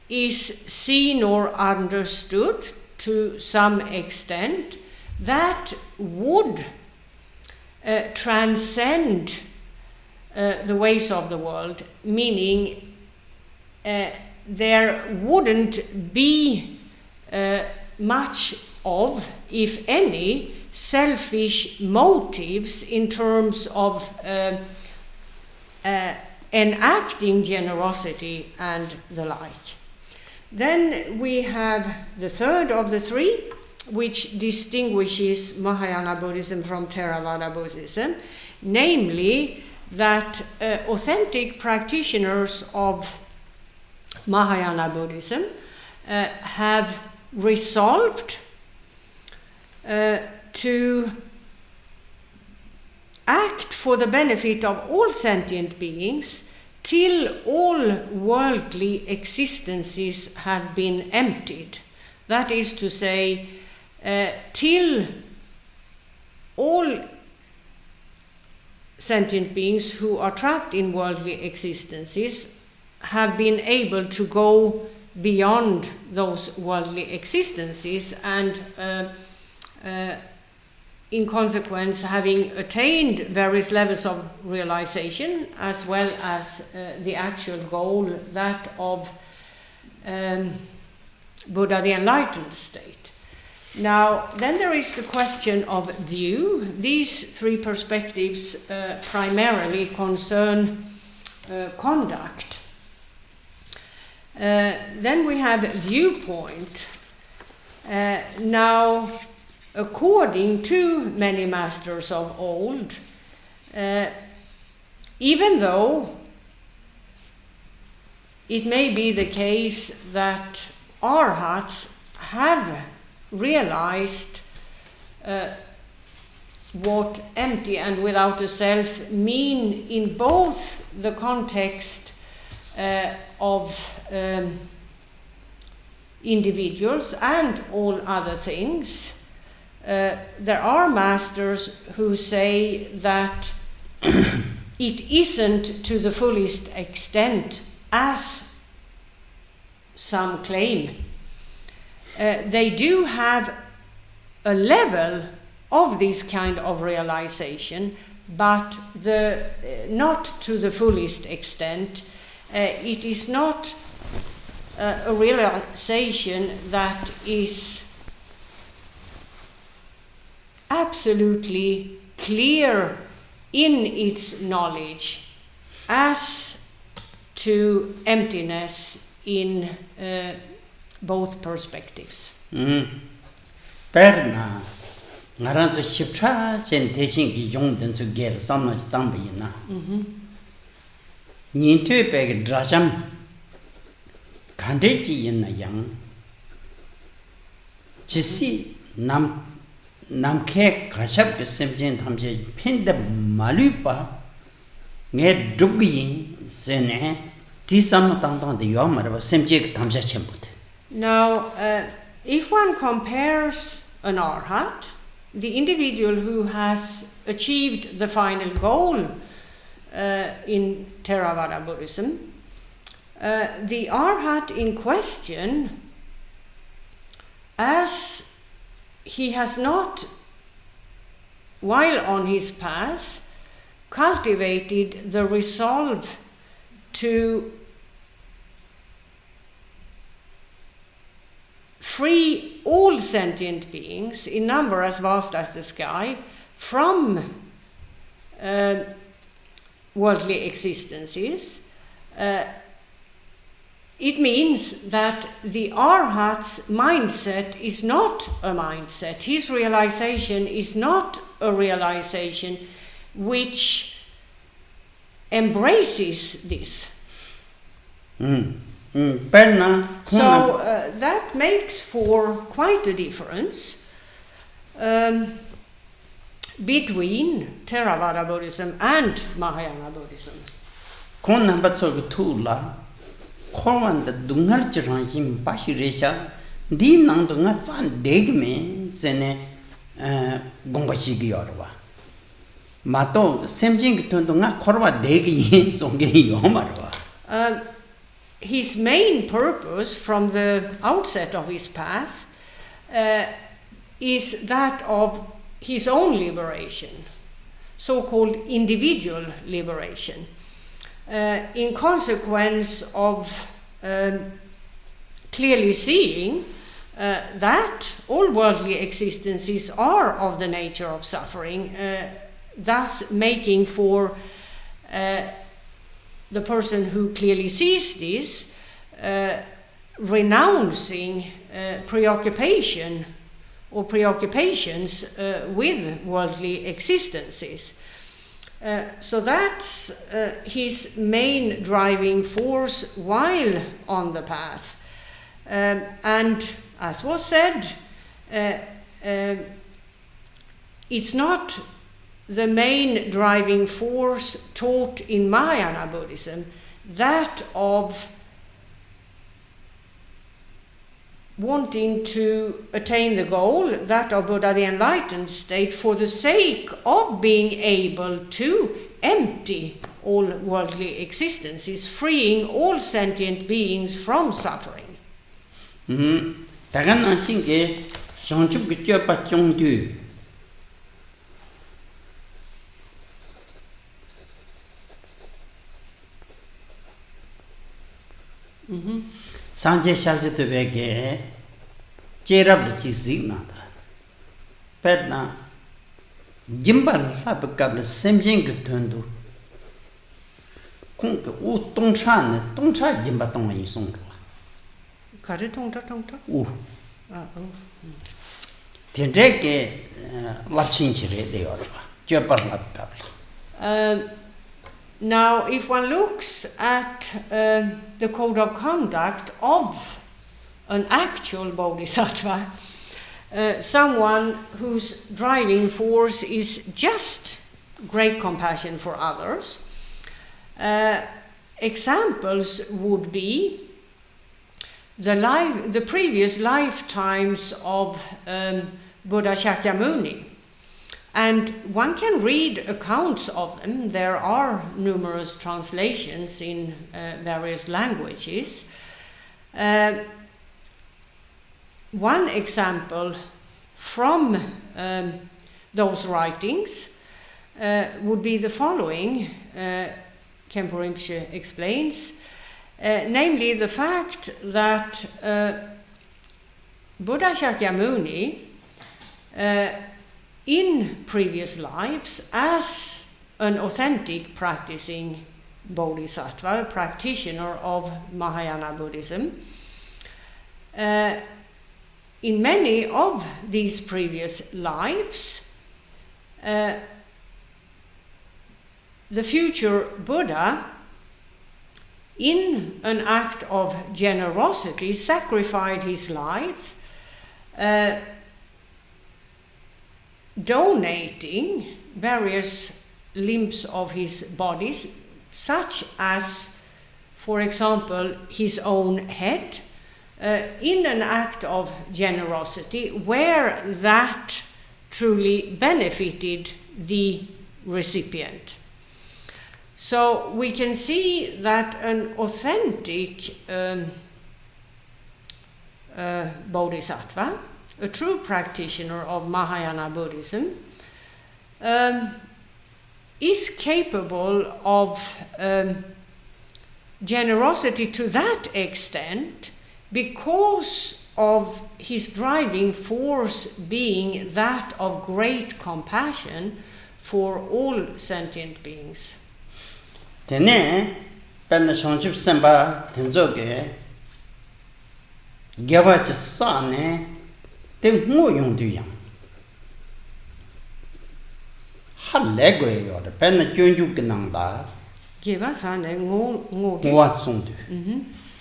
is seen or understood to some extent, that would transcend the ways of the world, meaning there wouldn't be much of, if any, selfish motives in terms of enacting generosity and the like. Then we have the third of the three, which distinguishes Mahayana Buddhism from Theravada Buddhism, namely that authentic practitioners of Mahayana Buddhism have resolved to act for the benefit of all sentient beings till all worldly existences have been emptied. That is to say, till all sentient beings who are trapped in worldly existences have been able to go beyond those worldly existences and in consequence, having attained various levels of realization, as well as the actual goal, that of Buddha, the enlightened state. Now, then there is the question of view. These three perspectives primarily concern conduct. Then we have viewpoint. Now, according to many masters of old, even though it may be the case that arhats have realized what empty and without a self mean in both the context of individuals and all other things, there are masters who say that it isn't to the fullest extent as some claim. They do have a level of this kind of realization, but not to the fullest extent. It is not a realization that is absolutely clear in its knowledge as to emptiness in both perspectives. Perna ngaranza shipcha chen teshin ki yong den su gel samna stambe yina. Nin tue peg drajam kandeji yina yang. Chisi namke kashab ke semjen thamje pinde malupa nge dugyin sene tisam tang de yomar ba semje thamja chembut. Now, if one compares an arhat, the individual who has achieved the final goal in Theravada Buddhism, the arhat in question, as he has not, while on his path, cultivated the resolve to free all sentient beings, in number as vast as the sky, from worldly existences. It means that the Arhat's mindset is not a mindset. His realization is not a realization which embraces this. So that makes for quite a difference between Theravada Buddhism and Mahayana Buddhism. Korwanda dungal chirangim bashiresha di nang dunga zan degme sene gongbashi yorwa mato semjing tundunga korwa degi songe yomarwa. His main purpose from the outset of his path is that of his own liberation, so-called individual liberation. In consequence of clearly seeing that all worldly existences are of the nature of suffering, thus making for the person who clearly sees this renouncing preoccupation or preoccupations with worldly existences. So that's his main driving force while on the path. And as was said, it's not the main driving force taught in Mahayana Buddhism, that of wanting to attain the goal, that of Buddha the enlightened state, for the sake of being able to empty all worldly existences, freeing all sentient beings from suffering. Sanje shalje to bege cherab chi signada pedna jimbal lab kabl semjing tundu kung u tongcha jimba tong yi song wa Kare tongcha u tendre ke lapchin chire de yorwa jepar lab kabla. Now, if one looks at the code of conduct of an actual bodhisattva, someone whose driving force is just great compassion for others, examples would be the previous lifetimes of Buddha Shakyamuni. And one can read accounts of them. There are numerous translations in various languages. One example from those writings would be the following. Khenpo Rinpoche explains, namely the fact that Buddha Shakyamuni in previous lives, as an authentic practicing bodhisattva, a practitioner of Mahayana Buddhism, in many of these previous lives, the future Buddha, in an act of generosity, sacrificed his life, donating various limbs of his bodies, such as, for example, his own head, in an act of generosity where that truly benefited the recipient. So we can see that an authentic bodhisattva, a true practitioner of Mahayana Buddhism, is capable of generosity to that extent because of his driving force being that of great compassion for all sentient beings. Tene pen shonchip semba tenzoge gyaba chi sa ne te mo yong du yang halle go yo de pen kyunju gnang da Gyaba sa ne ngo du. wa song du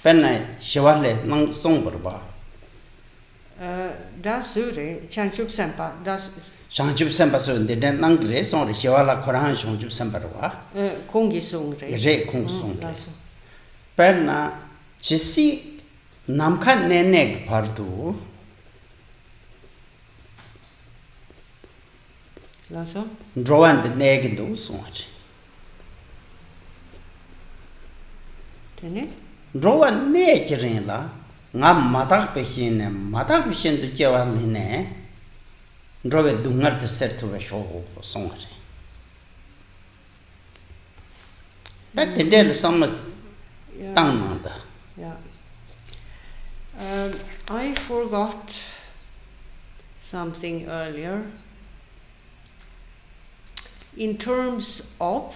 pen shiwa le nang song bur ba Da suri chanchup sempa das shonchip semba so de nang gre song de shiwa la koran shonchip semba wa kongi sung re. re kong song de pen na chi si nam khan ne ne par du Laso. Drowan de neg do so much. Tene. Drowan ne chirin la ngam matak pe shin ne matak pe shin du chewa ni ne drove dungar de ser to show so much. That the del so much tang da. Yeah. I forgot something earlier. In terms of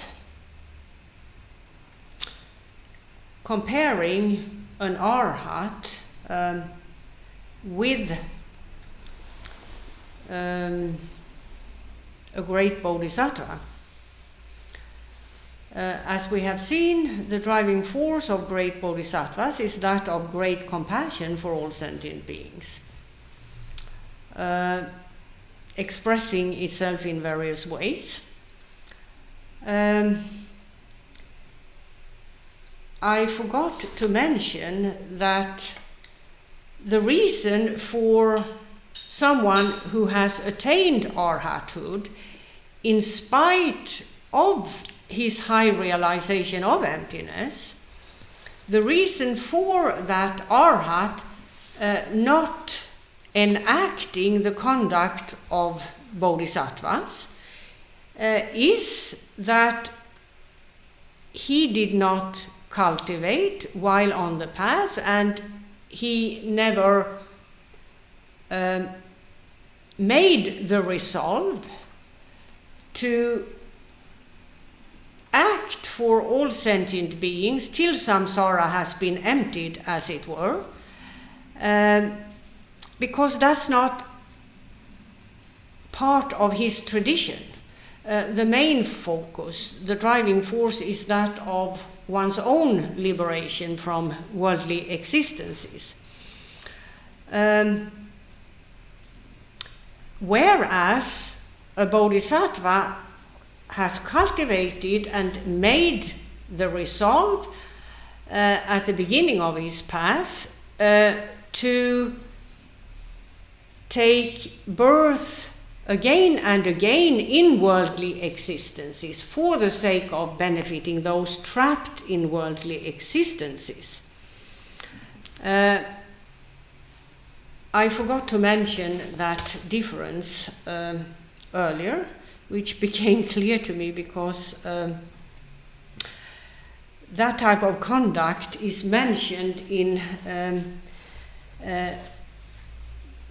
comparing an arhat with a great bodhisattva, as we have seen, the driving force of great bodhisattvas is that of great compassion for all sentient beings, expressing itself in various ways. I forgot to mention that the reason for someone who has attained arhathood, in spite of his high realization of emptiness, the reason for that arhat not enacting the conduct of bodhisattvas is that he did not cultivate while on the path, and he never made the resolve to act for all sentient beings till samsara has been emptied, as it were, because that's not part of his tradition. The main focus, the driving force, is that of one's own liberation from worldly existences. Whereas a bodhisattva has cultivated and made the resolve at the beginning of his path to take birth again and again in worldly existences for the sake of benefiting those trapped in worldly existences. I forgot to mention that difference earlier, which became clear to me because that type of conduct is mentioned in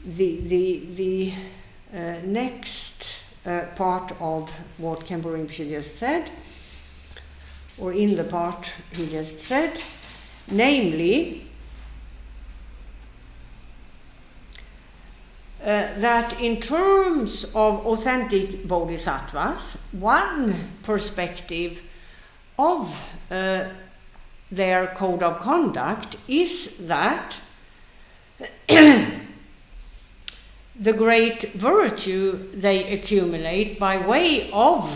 the next part of what Khenpo Rinpoche just said, or in the part he just said, namely that in terms of authentic bodhisattvas, one perspective of their code of conduct is that the great virtue they accumulate by way of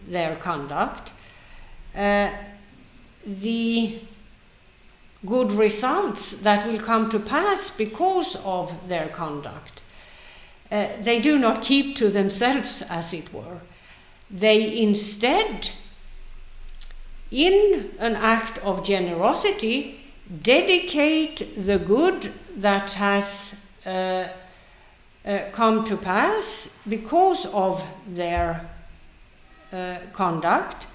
their conduct, the good results that will come to pass because of their conduct, they do not keep to themselves, as it were. They instead, in an act of generosity, dedicate the good that has come to pass because of their conduct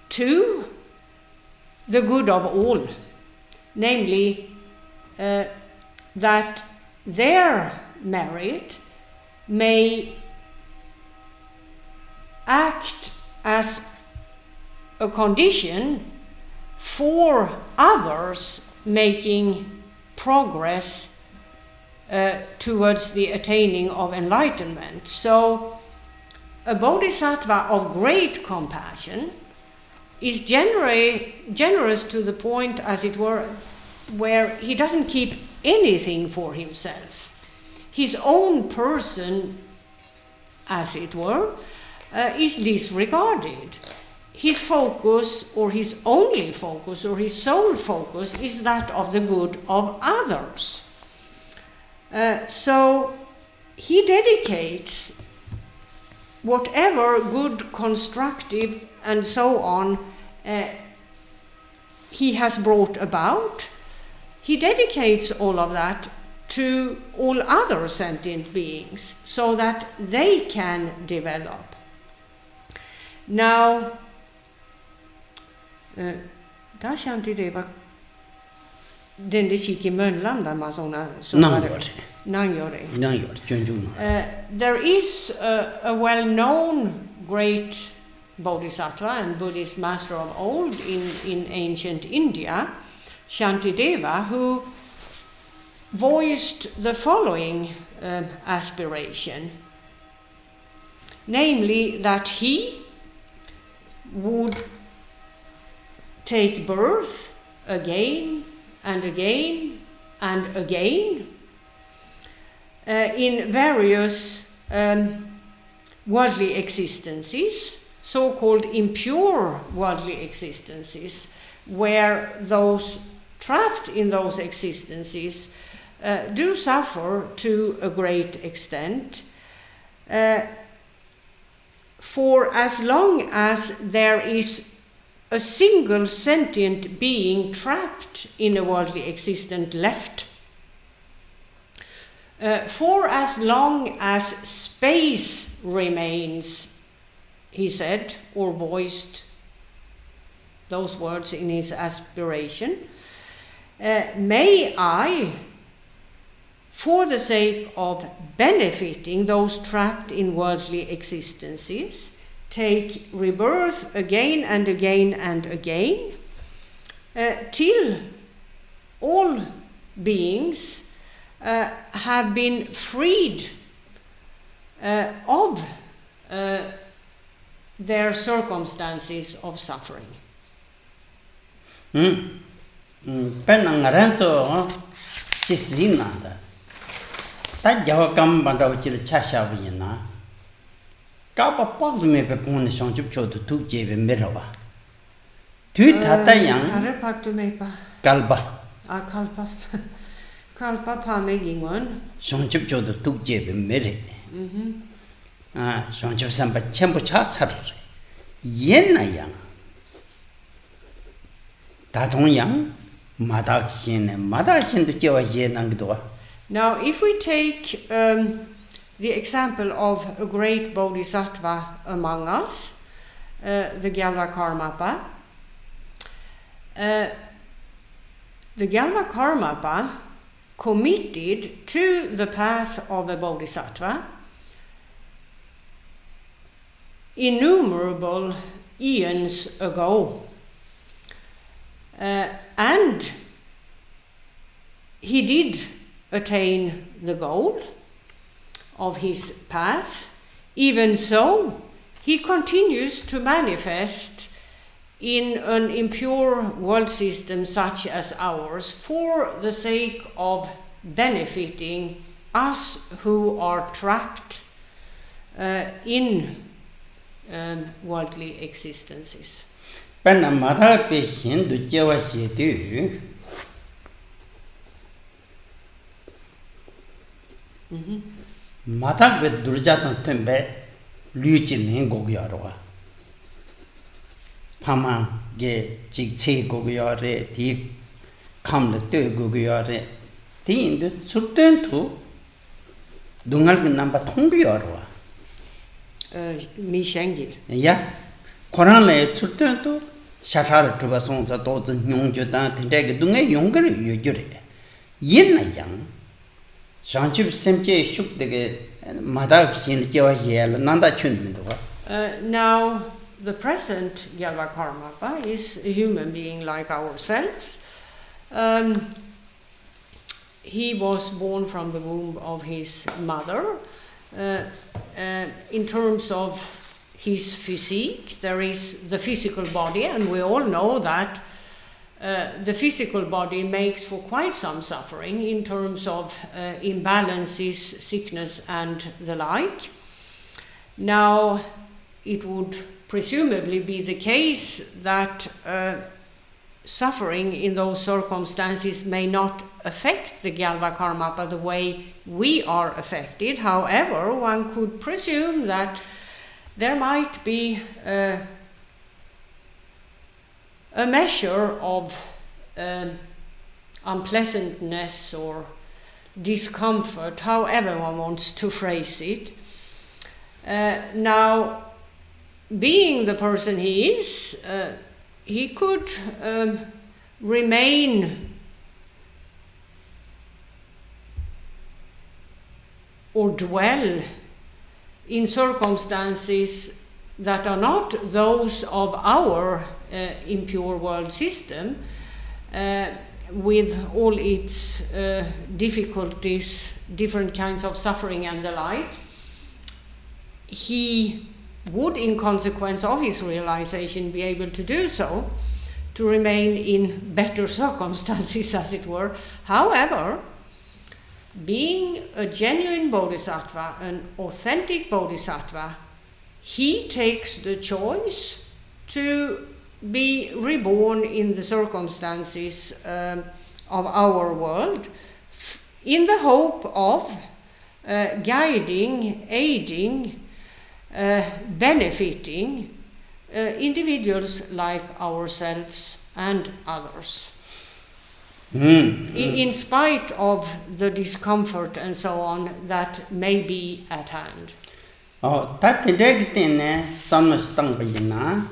to the good of all, namely that their merit may act as a condition for others making progress towards the attaining of enlightenment. So a bodhisattva of great compassion is generous to the point, as it were, where he doesn't keep anything for himself. His own person, as it were, is disregarded. His focus, or his only focus, or his sole focus, is that of the good of others. So he dedicates whatever good, constructive, and so on he has brought about, he dedicates all of that to all other sentient beings so that they can develop. Now, där kände det var den det gick i Mönlanda med såna there is a well-known great bodhisattva and Buddhist master of old in ancient India, Shantideva, who voiced the following aspiration, namely that he would take birth again and again and again in various worldly existences, so-called impure worldly existences, where those trapped in those existences do suffer to a great extent, for as long as there is a single sentient being trapped in a worldly existence left, for as long as space remains, he said, or voiced those words in his aspiration, may I, for the sake of benefiting those trapped in worldly existences, take rebirth again and again and again, till all beings have been freed of their circumstances of suffering. Penangaranso Chisinada. That Javakam Bandauchil Chashavina. Kapa Pog me pepon Shonchucho to 2 Jave Mirava. Two Tata Yang Kalpa. Kalpa. Kalpa Pameging one. Shonchucho to 2 Jave Mirre. Shonchu Samba Chempo Chatsar. Yena Yang. Tatong Yang. Madakshin and Madakshin to Java Yenangdua. Now, if we take the example of a great bodhisattva among us, the Gyalvakarmapa, the Gyalvakarmapa committed to the path of a bodhisattva innumerable eons ago. And he did attain the goal of his path. Even so, he continues to manifest in an impure world system such as ours for the sake of benefiting us who are trapped in worldly existences. Penamada Peshin to Java Shedu. Matak with Durjatan Tembe, Luchin in Gogiaroa. Pama ge Chik Gogiare, Tea come the two Gogiare, Tea in the Sultan to Dungal number Tongiaroa. Mishengi. Yeah, Koran lay Sultan to Shatar to Basons at all the young Judan to take Dunga younger, you jury. yin na yang shangchub semche shuk de madak sin jewa yel nanda chun min do. Now, the present Gyalva Karmapa is a human being like ourselves. He was born from the womb of his mother. In terms of his physique, there is the physical body, and we all know that the physical body makes for quite some suffering in terms of imbalances, sickness, and the like. Now, it would presumably be the case that suffering in those circumstances may not affect the Gyalva Karmapa the way we are affected. However, one could presume that there might be a measure of unpleasantness or discomfort, however one wants to phrase it. Now, being the person he is, he could remain or dwell in circumstances that are not those of our impure world system, with all its difficulties, different kinds of suffering and the like. He would, in consequence of his realization, be able to do so, to remain in better circumstances, as it were. However, being a genuine bodhisattva, an authentic bodhisattva, he takes the choice to be reborn in the circumstances of our world, in the hope of guiding, aiding, benefiting individuals like ourselves and others. In spite of the discomfort and so on that may be at hand. Ta tindeg tene samnas tang bayina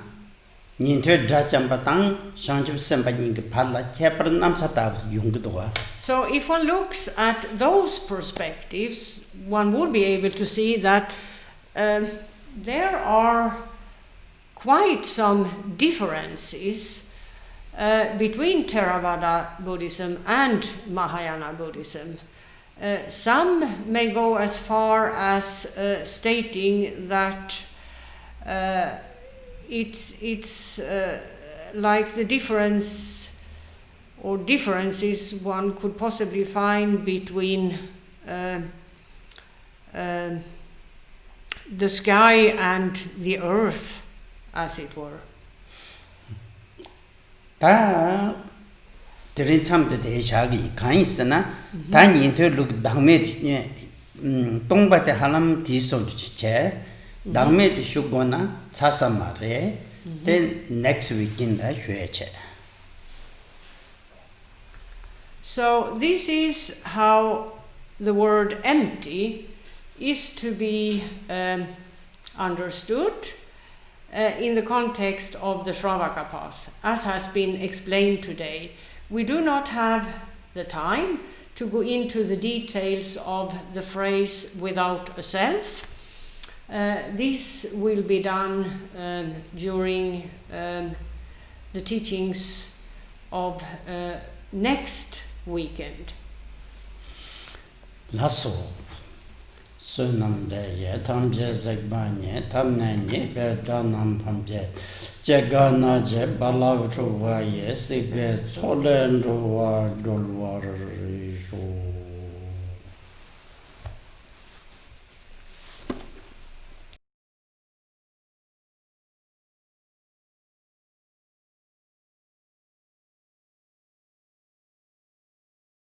ninte dracham batang shangchub semba ning phalla khepar nam sata yungdo. So if one looks at those perspectives, one would be able to see that there are quite some differences between Theravada Buddhism and Mahayana Buddhism. Some may go as far as stating that it's like the difference or differences one could possibly find between the sky and the earth, as it were. Ta terin samde de shagi kaisana ta ninte luk dangme tongba de halam di so che dangme de shugona chasamare then next week in the shweche. So this is how the word empty is to be understood in the context of the Shravaka path, as has been explained today. We do not have the time to go into the details of the phrase without a self. This will be done during the teachings of next weekend. Lasso Sunam de Tamje Zagbanye, Tamnani, Berdanam Pamje, Jagana Je Balavruwa, yes, Solen Ruwa, Dolwar.